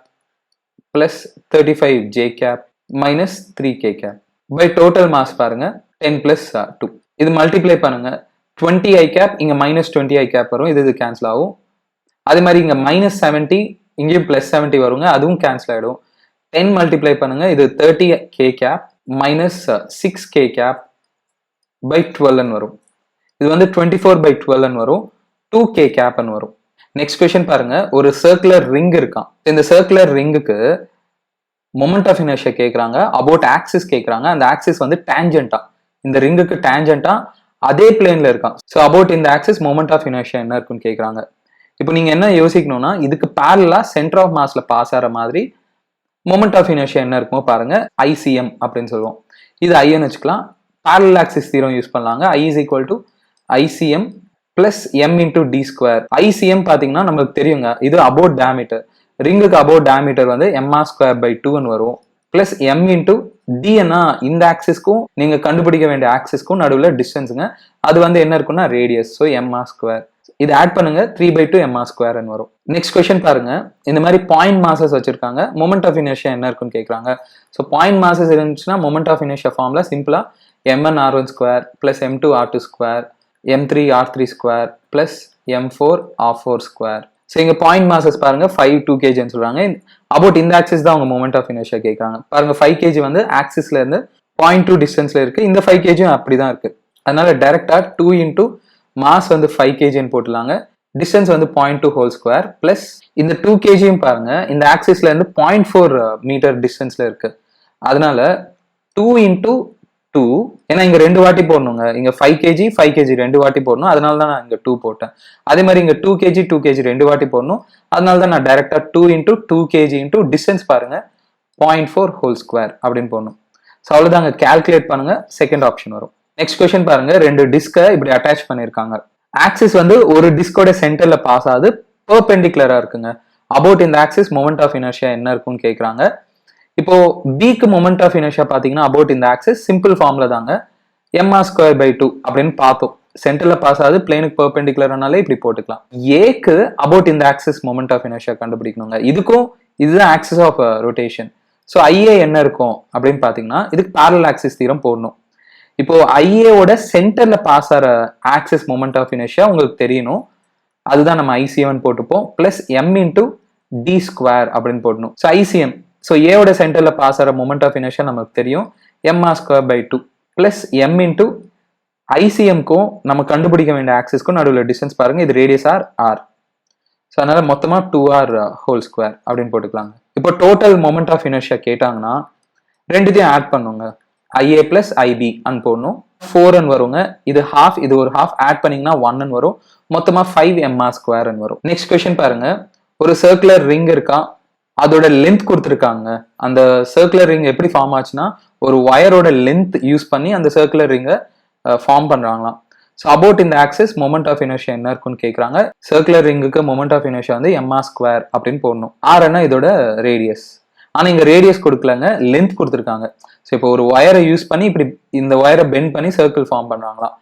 plus 35j cap minus 3k cap by total mass பாருங்க 10 plus 2. இது multiply பண்ணுங்க, 20i cap இங்க minus 20i cap வரும், இது cancel ஆகும். அதே மாதிரி இங்க -70 இங்கேயும் +70 வருங்க, அதுவும் கேன்சல் ஆயிடும். 10 மல்டிப்ளை பண்ணுங்க, இது 30k cap minus 6k cap by 12n வரும். இது வந்து 24/12n வரும், 2k cap வரும். நெக்ஸ்ட் கொஸ்டின் பாருங்க. ஒரு சர்க்குலர் ரிங் இருக்கான். இந்த சர்க்குலர் ரிங்குக்கு மொமெண்ட் ஆஃப் இனர்ஷியா கேட்கறாங்க, அபவுட் ஆக்சிஸ் கேட்கறாங்க. அந்த ஆக்சிஸ் வந்து டேஞ்சென்டா, இந்த ரிங்குக்கு டேஞ்சென்டா அதே பிளேன்ல இருக்கான். ஸோ அபவுட் இந்த ஆக்சிஸ் மொமெண்ட் ஆஃப் இனர்ஷியா என்ன இருக்குன்னு கேட்கறாங்க. இப்போ நீங்க என்ன யோசிக்கணும்னா, இதுக்கு பேரலா சென்டர் ஆஃப் மாஸ்ல பாஸ் ஆகிற மாதிரி மொமெண்ட் ஆஃப் இனர்ஷியா என்ன இருக்குமோ பாருங்க, ICM அப்படின்னு சொல்லுவோம். இது ஐன்னு வச்சுக்கலாம். பேரலல் ஆக்சிஸ் தீரம் யூஸ் பண்ணலாங்க. I is equal to ICM plus m into d square. ICM பாத்தீங்கன்னா நமக்கு தெரியுங்க, இது அபவுட் டயாமீட்டர். ரிங்குக்கு அபவுட் டயாமீட்டர் வந்து mr²/2 வரும். பிளஸ் m இன்டூ டின்னா இந்த ஆக்சிஸ்க்கும் நீங்க கண்டுபிடிக்க வேண்டிய ஆக்சிஸ்க்கும் நடுவில் டிஸ்டன்ஸுங்க. அது வந்து என்ன இருக்குன்னா ரேடியஸ். So mr². இது ஆட் பண்ணுங்க, 3/2 mr² வரும். நெக்ஸ்ட் கொஸ்டின் பாருங்க. இந்த மாதிரி பாயிண்ட் மாசஸ் வச்சிருக்காங்க, மொமெண்ட் ஆஃப் இனர்ஷியா என்ன இருக்குன்னு கேட்கறாங்க. ஸோ பாயிண்ட் மாசஸ் இருந்துச்சுன்னா மொமெண்ட் ஆஃப் இனர்ஷியா ஃபார்ம்ல சிம்பிளா m1r1² plus m2r2² m3r3² plus m4r4². So இங்க பாயிண்ட் மாசஸ் பாருங்க 5 2 kgன்னு சொல்றாங்க. அபவுட் இந்த ஆக்சிஸ் தான் அவங்க மொமெண்ட் ஆஃப் இனர்ஷியா கேட்கறாங்க. பாருங்க 5 kg வந்து ஆக்சிஸ்ல இருந்து 0.2 டிஸ்டன்ஸ்ல இருக்கு, இந்த 5 kg அப்படிதான் இருக்கு. அதனால டைரக்டா 2 இன்டூ மாஸ் வந்து 5 kgன்னு போட்டுலாங்க. டிஸ்டன்ஸ் வந்து 0.2 ஹோல் ஸ்கொயர் பிளஸ் இந்த 2 kgயும் பாருங்க இந்த ஆக்சிஸ்ல இருந்து 0.4 மீட்டர் டிஸ்டன்ஸ்ல இருக்கு. அதனால 2 இன்டூ 2, ஏன்னா இங்க 2 வாட்டி போடணுங்க. இங்க 5 kg 5 kg 2 வாட்டி போடணும், அதனால தான் நான் இங்க 2 போட்டேன். அதே மாதிரி இங்க 2 kg 2 kg 2 வாட்டி போடணும், அதனால தான் நான் டைரக்டா 2 இன்டூ 2 kg இன்டூ டிஸ்டன்ஸ் பாருங்க 0.4 ஹோல் ஸ்கொயர் அப்படின்னு போடணும். ஸோ அவ்வளோதாங்க, கால்குலேட் பண்ணுங்க, செகண்ட் ஆப்ஷன் வரும். நெக்ஸ்ட் கொஸ்டின் பாருங்க. ரெண்டு டிஸ்கை இப்படி அட்டாச் பண்ணிருக்காங்க. ஆக்சிஸ் வந்து ஒரு டிஸ்கோட சென்டர்ல பாஸ் ஆகுது, பெர்பெண்டிகுலரா இருக்குங்க. அபவுட் இந்த ஆக்சிஸ் மொமெண்ட் ஆஃப் இனர்ஷியா என்ன இருக்கும்னு கேட்குறாங்க. இப்போ பிக்கு மொமெண்ட் ஆஃப் இனர்ஷியா பார்த்தீங்கன்னா அபவுட் இந்த ஆக்சிஸ் சிம்பிள் ஃபார்ம்ல தாங்க mr²/2 அப்படின்னு பார்த்தோம். சென்டர்ல பாஸ் ஆகுது, பிளேனுக்கு பெர்பெண்டிகுலர்னாலே இப்படி போட்டுக்கலாம். ஏக்கு அபவுட் இந்த ஆக்சிஸ் மொமெண்ட் ஆஃப் இனர்ஷியா கண்டுபிடிக்கணுங்க. இதுதான் axis of rotation. So IA என்ன இருக்கும் அப்படின்னு பார்த்தீங்கன்னா இதுக்கு பேரலல் ஆக்சிஸ் தீரம் போடணும். இப்போ ஐஏவோட சென்டர்ல பாஸ் ஆகிற ஆக்சிஸ் மொமெண்ட் ஆஃப் இனர்ஷியா உங்களுக்கு தெரியணும். அதுதான் நம்ம ஐசிஎம் போட்டுப்போம். Plus m into d square அப்படின்னு போடணும். ஸோ ஐசிஎம், ஸோ ஏவோட சென்டர்ல பாஸ் ஆகிற மொமெண்ட் ஆஃப் இனர்ஷியா நமக்கு தெரியும் mr²/2 பிளஸ் எம் இன்டூ ஐசிஎம்க்கும் நம்ம கண்டுபிடிக்க வேண்டிய ஆக்சிஸ்க்கும் நடுவில் டிஸ்டன்ஸ் பாருங்க, இது ரேடியஸ் ஆர். ஸோ அதனால மொத்தமா 2r² அப்படின்னு போட்டுக்கலாங்க. இப்போ டோட்டல் மொமெண்ட் ஆஃப் இனர்ஷியா கேட்டாங்கன்னா ரெண்டுத்தையும் ஆட் பண்ணுங்க. ஐஏ பிளஸ் ஐபி அன் போடணும். 4n வருங்க. இது ஹாஃப், இது ஒரு ஹாஃப் ஆட் பண்ணீங்கன்னா 1n வரும். மொத்தமா 5mr² வரும். நெக்ஸ்ட் கொஸ்டின் பாருங்க. ஒரு சர்க்குலர் ரிங் இருக்கா, அதோட லென்த் கொடுத்துருக்காங்க. அந்த சர்க்குலர் ரிங் எப்படி ஃபார்ம் ஆச்சுன்னா ஒரு ஒயரோட லென்த் யூஸ் பண்ணி அந்த சர்க்குலர் ரிங்கை ஃபார்ம் பண்றாங்களாம். ஸோ அபவுட் இந்த ஆக்சிஸ் மொமெண்ட் ஆஃப் இனர்ஷியா என்ன இருக்குன்னு கேட்குறாங்க. சர்க்குலர் ரிங்குக்கு மொமெண்ட் ஆஃப் இனர்ஷியா வந்து mr² அப்படின்னு போடணும். ஆர்னா இதோட ரேடியஸ். ஆனால் இங்கே ரேடியஸ் கொடுக்கலங்க, லென்த் கொடுத்துருக்காங்க. ஸோ இப்போ ஒரு ஒயரை யூஸ் பண்ணி இப்படி இந்த ஒயரை பெண்ட் பண்ணி சர்க்கிள் ஃபார்ம் பண்றாங்களாம்.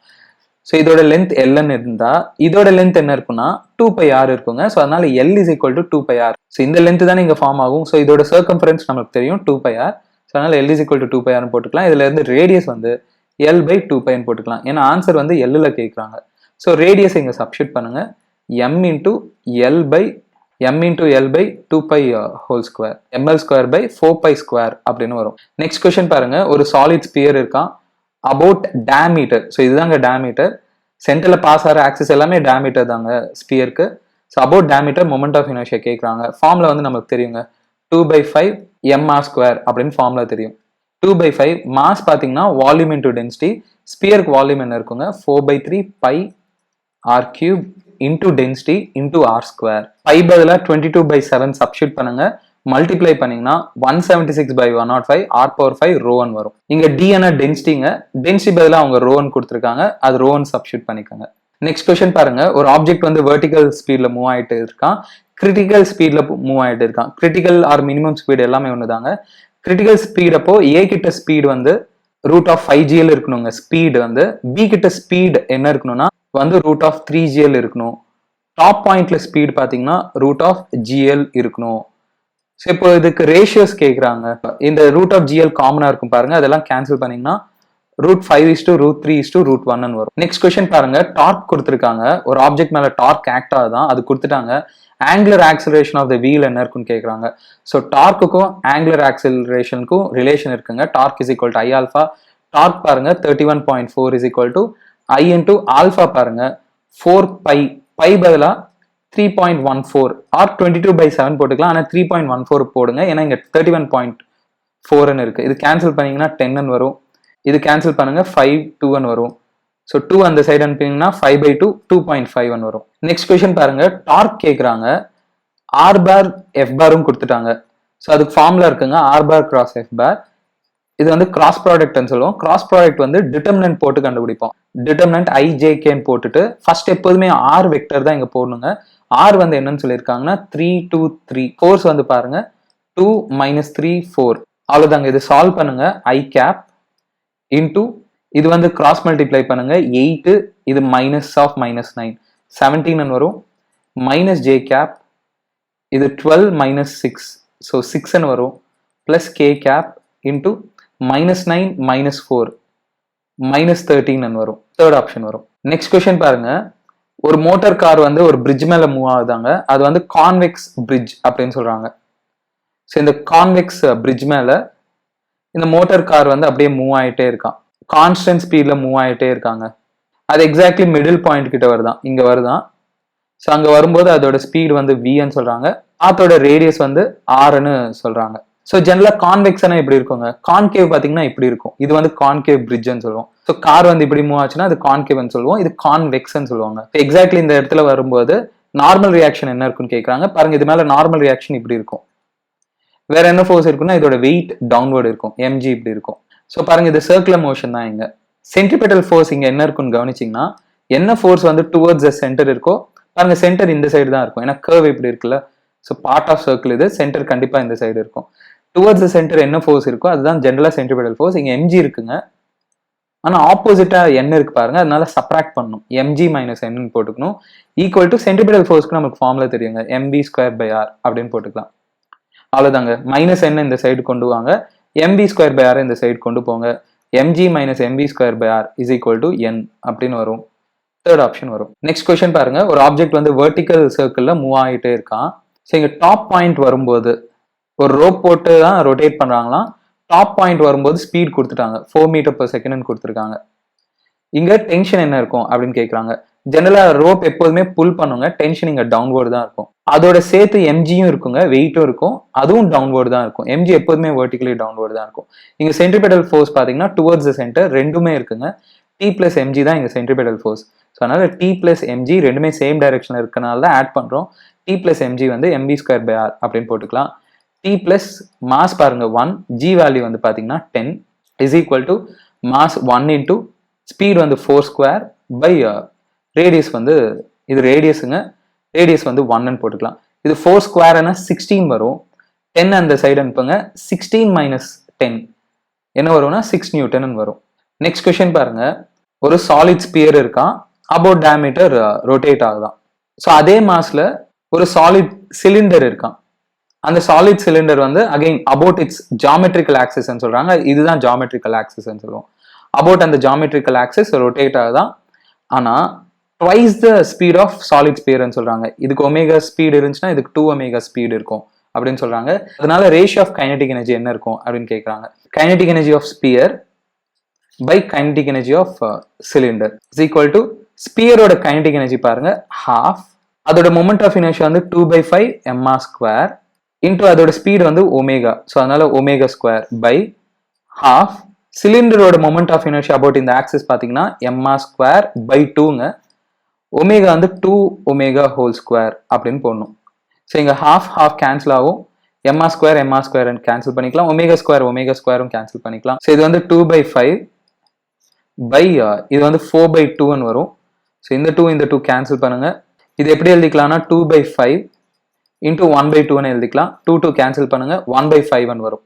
ஸோ இதோட லென்த் எல்என் இருந்தா இதோட லென்த் என்ன இருக்குன்னா 2πr இருக்குங்க. ஸோ அதனால L is equal to 2πr. So இந்த லென்த் தானே இங்கே ஃபார்ம் ஆகும். ஸோ இதோட சர்க்கம்ஃபரன்ஸ் நமக்கு தெரியும் 2πr. ஸோ அதனால L is equal to 2πr போட்டுக்கலாம். இதுல இருந்து ரேடியஸ் வந்து L/2π போட்டுக்கலாம். ஏன்னா ஆன்சர் வந்து எல்ல கேட்குறாங்க. ஸோ ரேடியஸ் இங்க சப்ஸ்டிட் பண்ணுங்க. m இன்டூ L/2π² ml²/4π² அப்படின்னு வரும். நெக்ஸ்ட் கொஸ்டின் பாருங்க. ஒரு சாலிட் ஸ்பியர் இருக்கான். அபவுட் டயாமீட்டர், ஸோ இதுதாங்க டயாமீட்டர். சென்டர்ல பாஸ் ஆகிற ஆக்சிஸ் எல்லாமே டயாமீட்டர் தாங்க ஸ்பியருக்கு. So about diameter moment of inertia கேட்குறாங்க. ஃபார்ம்ல வந்து நமக்கு தெரியுங்க 2/5 mr² அப்படின்னு ஃபார்ம்ல தெரியும். 2/5 மாஸ் பார்த்தீங்கன்னா வால்யூம் இன்டூ டென்சிட்டி. ஸ்பியருக்கு வால்யூம் என்ன இருக்குங்க 4/3 π r³ into density into r². By பதிலாக 22/7 சப்ஸ்டிட் பண்ணுங்க. மல்டிப்ளை பண்ணீங்கன்னா 176/105 r⁵ ρ1 வரும். இங்க d என்ன டென்சிட்டிங்க, டென்சிட்டி பதிலாக அவங்க ρ1 கொடுத்துருக்காங்க, அது ρ1 சப்ஸ்டிட் பண்ணிக்கோங்க. நெக்ஸ்ட் கொஸ்டின் பாருங்க. ஒரு ஆப்ஜெக்ட் வந்து வெர்டிகல் ஸ்பீட்ல மூவ் ஆயிட்டு இருக்கான், கிரிட்டிக்கல் ஸ்பீட்ல மூவ் ஆயிட்டு இருக்கான். கிரிட்டிக்கல் ஆர் மினிமம் ஸ்பீட் எல்லாமே ஒண்ணுதாங்க. கிரிட்டிக்கல் ஸ்பீட் அப்போ ஏ கிட்ட ஸ்பீட் வந்து √5gl இருக்கணுங்க. ஸ்பீட் வந்து பி கிட்ட ஸ்பீட் என்ன இருக்கணும்னா வந்து √3gl இருக்கணும். டாப் பாயிண்ட்ல ஸ்பீட் பாத்தீங்கன்னா √gl இருக்கணும். ஸோ இப்போ இதுக்கு ரேஷியோஸ் கேட்குறாங்க. இந்த √gl காமனா இருக்கும் பாருங்க, அதெல்லாம் கேன்சல் பண்ணீங்கன்னா √5:√3:√1 வரும். நெக்ஸ்ட் கொஸ்டின் பாருங்க. டார்க் கொடுத்துருக்காங்க. ஒரு ஆப்ஜெக்ட் மேல டார்க் ஆக்ட் ஆகுதான், அது கொடுத்துட்டாங்க. Angular acceleration of the wheel என்ன இருக்குன்னு கேட்குறாங்க. ஸோ டார்க்குக்கும் ஆங்குலர் ஆக்சிலரேஷனுக்கும் ரிலேஷன் இருக்குங்க. Torque is equal to I alpha. Torque பாருங்க 31.4 is equal to I into alpha பாருங்க 4π. பை பதிலா 3.14 ஆர் 22/7 போட்டுக்கலாம். ஆனால் 3.14 போடுங்க, ஏன்னா இங்க 31.4 இருக்கு. இது கேன்சல் பண்ணீங்கன்னா 10n வரும். இது கேன்சல் பண்ணுங்க 5 2n வரும். ஸோ 2 அந்த சைடு அனுப்பிங்கன்னா 5/2 2.51 வரும். நெக்ஸ்ட் கொஸ்டின் பாருங்க. டார்க் கேட்குறாங்க. ஆர் பார் எஃப் பாரும் கொடுத்துட்டாங்க. ஸோ அதுக்கு ஃபார்முலா இருக்குங்க, ஆர் பார் கிராஸ் எஃப் பார். இது வந்து கிராஸ் ப்ராடக்ட்னு சொல்லுவோம். கிராஸ் ப்ராடக்ட் வந்து டிட்டர்மினன்ட் போட்டு கண்டுபிடிப்போம். டிட்டர்மினன்ட் IJKன்னு போட்டுட்டு ஃபர்ஸ்ட் எப்போதுமே ஆர் வெக்டர் தான் இங்க போடணுங்க. ஆர் வந்து என்னன்னு சொல்லியிருக்காங்கன்னா 3 2 3. ஃபோர்ஸ் வந்து பாருங்க 2 - 3 4. அவ்வளவுதாங்க. இது சால்வ் பண்ணுங்க. I கேப் இன்டூ இது வந்து கிராஸ் மல்டிப்ளை பண்ணுங்க 8, இது -9 17 வரும். -j கேப் இது 12 - 6, ஸோ 6n வரும். பிளஸ் k கேப் இன்டூ -9 - 4 -13 வரும். தேர்ட் ஆப்ஷன் வரும். நெக்ஸ்ட் கொஸ்டின் பாருங்க. ஒரு மோட்டார் கார் வந்து ஒரு பிரிட்ஜ் மேல மூவ் ஆகுதாங்க. அது வந்து கான்வெக்ஸ் பிரிட்ஜ் அப்படின்னு சொல்றாங்க. ஸோ இந்த கான்வெக்ஸ் பிரிட்ஜ் மேல இந்த மோட்டார் கார் வந்து அப்படியே மூவ் ஆயிட்டே இருக்கான். கான்ஸ்டன்ட் ஸ்பீட்ல மூவ் ஆயிட்டே இருக்காங்க. அது எக்ஸாக்ட்லி மிடில் பாயிண்ட் கிட்ட வருதான், இங்க வருதான். ஸோ அங்க வரும்போது அதோட ஸ்பீட் வந்து வின்னு சொல்றாங்க. அதோட ரேடியஸ் வந்து ஆர்ன்னு சொல்றாங்க. ஸோ ஜெனரலா கான்வெக்ஸ்னா இப்படி இருக்குங்க. கான்கேவ் பாத்தீங்கன்னா இப்படி இருக்கும். இது வந்து கான்கேவ் பிரிட்ஜ்னு சொல்லுவோம். ஸோ கார் வந்து இப்படி மூவ் ஆச்சுன்னா அது கான்கேவ்னு சொல்லுவோம். இது கான்வெக்ஸ்ன்னு சொல்லுவாங்க. எக்ஸாக்ட்லி இந்த இடத்துல வரும்போது நார்மல் ரியாக்ஷன் என்ன இருக்குன்னு கேட்கறாங்க. பாருங்க, இது மேல நார்மல் ரியாக்ஷன் இப்படி இருக்கும். வேற என்ன ஃபோர்ஸ் இருக்குன்னா இதோட வெயிட் டவுன்வர்டு இருக்கும், mg இப்படி இருக்கும். ஸோ பாருங்க, இது சர்க்குலர் மோஷன் தான். இங்க சென்ட்ரிபெட்டல் ஃபோர்ஸ் இங்க என்ன இருக்குன்னு கவனிச்சிங்கன்னா, என்ன ஃபோர்ஸ் வந்து டுவர்ட்ஸ் த சென்டர் இருக்கோ பாருங்க, சென்டர் இந்த சைடு தான் இருக்கும். ஏன்னா கர்வ் இப்படி இருக்குல்ல. ஸோ பார்ட் ஆஃப் சர்க்கிள் இது, சென்டர் கண்டிப்பா இந்த சைடு இருக்கும். டுவர்ட்ஸ் த சென்டர் என்ன ஃபோர்ஸ் இருக்கோ அதுதான் ஜென்ரலா சென்ட்ரிபெடல் ஃபோர்ஸ். இங்க mg இருக்குங்க, ஆனா ஆப்போசிட்டா n இருக்கு பாருங்க, அதனால சப்ராக்ட் பண்ணணும், mg மைனஸ் n போட்டுக்கணும். ஈக்குவல் டு சென்ட்ரிபெடல் ஃபோர்ஸ்க்கு நமக்கு ஃபார்முலா தெரியுங்க, mv²/r அப்படின்னு போட்டுக்கலாம். அவ்வளவுதாங்க. மைனஸ் n இந்த சைடு கொண்டு வாங்க, mv²/r இந்த சைடு கொண்டு போங்க. mg minus mv²/r is equal to n அப்படின்னு வரும். தேர்ட் ஆப்ஷன் வரும். நெக்ஸ்ட் கொஸ்டின் பாருங்க, ஒரு ஆப்ஜெக்ட் வந்து வெர்டிக்கல் சர்க்கிள்ல மூவ் ஆகிட்டே இருக்கான். ஸோ இங்க டாப் பாயிண்ட் வரும்போது ஒரு ரோப் போட்டு தான் ரொட்டேட் பண்றாங்களாம். டாப் பாயிண்ட் வரும்போது ஸ்பீட் கொடுத்துட்டாங்க, 4 மீட்டர் per செகண்ட் கொடுத்துருக்காங்க. இங்க டென்ஷன் என்ன இருக்கும் அப்படின்னு கேட்கறாங்க. ஜெனரலா ரோப் எப்போதுமே புல் பண்ணுங்க, டென்ஷன் இங்க டவுன்வர்டு தான் இருக்கும். அதோட சேர்த்து எம்ஜியும் இருக்குங்க, வெயிட்டும் இருக்கும், அதுவும் டவுன்வர்டு தான் இருக்கும். எம்ஜி எப்போதுமே வெர்டிகலி டவுன்வர்டு தான் இருக்கும். இங்க சென்ட்ரிபெடல் ஃபோர்ஸ் பாத்தீங்கன்னா டுவர்ட்ஸ் த சென்டர் ரெண்டுமே இருக்குங்க. டி பிளஸ் எம்ஜி தான் இங்க சென்ட்ரிபெடல் ஃபோர்ஸ். ஸோ அதனால டி பிளஸ் எம்ஜி ரெண்டுமே சேம் டைரக்ஷன்ல இருக்கனால தான் ஆட் பண்றோம். டி பிளஸ் எம்ஜி வந்து mv²/r அப்படின்னு போட்டுக்கலாம். டி பிளஸ் மாஸ் பாருங்க 1, ஜி வேல்யூ வந்து பாத்தீங்கன்னா 10 is equal to mass 1 into speed வந்து 4² பை ரேடியஸ் வந்து இது ரேடியஸுங்க, ரேடியஸ் வந்து 1ன்னு போட்டுக்கலாம். இது 4² 16 வரும். 10 அந்த சைடு அனுப்புங்க, 16 மைனஸ் 10 என்ன வரும்னா 6 நியூட்டன் வரும். நெக்ஸ்ட் கொஸ்டின் பாருங்க, ஒரு சாலிட் ஸ்பியர் இருக்கான், அபவுட் டயாமீட்டர் ரொட்டேட் ஆகுதான். ஸோ அதே மாஸ்ல ஒரு சாலிட் சிலிண்டர் இருக்கான். அந்த சாலிட் சிலிண்டர் வந்து again about its geometrical axis சொல்றாங்க, இதுதான் ஜாமெட்ரிக்கல் ஆக்சிஸ் சொல்லுவோம். அபவுட் அந்த ஜாமெட்ரிக்கல் ஆக்சிஸ் ரொட்டேட் ஆகுதான். ஆனா twice the speed of solid ஸ்பியர்னு சொல்றாங்க. இதுக்கு ஒமேகா ஸ்பீட் இருந்துச்சுன்னா இதுக்கு 2 ஒமேகா ஸ்பீட் இருக்கும் அப்படின்னு சொல்றாங்க. அதனால ரேஷியோ ஆஃப் கைனடிக் எனர்ஜி என்ன இருக்கும் அப்படின்னு கேட்கறாங்க. Kinetic energy of sphere by kinetic energy of cylinder is equal to ஸ்பியரோட kinetic energy பாருங்க half, அதோட moment of inertia வந்து 2/5 mr² into அதோட ஸ்பீட் வந்து ஒமேகா, ஸோ அதனால ஒமேகா² by half சிலிண்டரோட moment of inertia about இந்த ஆக்சிஸ் பார்த்தீங்கன்னா mr² by 2ங்க, ஒமேகா வந்து 2 ஒமேகா ஹோல் ஸ்கொயர் அப்படின்னு போடணும். ஸோ இங்க half கேன்சல் ஆகும், mr² கேன்சல் பண்ணிக்கலாம், ஒமேகா² கேன்சல் பண்ணிக்கலாம். ஸோ இது வந்து 2/5 பை இது வந்து 4/2ன்னு வரும். ஸோ இந்த 2 கேன்சல் பண்ணுங்க. இது எப்படி எழுதிக்கலாம்னா 2/5 இன்டூ 1/2ன்னு எழுதிக்கலாம். 2 கேன்சல் பண்ணுங்க, 1/5 வரும்.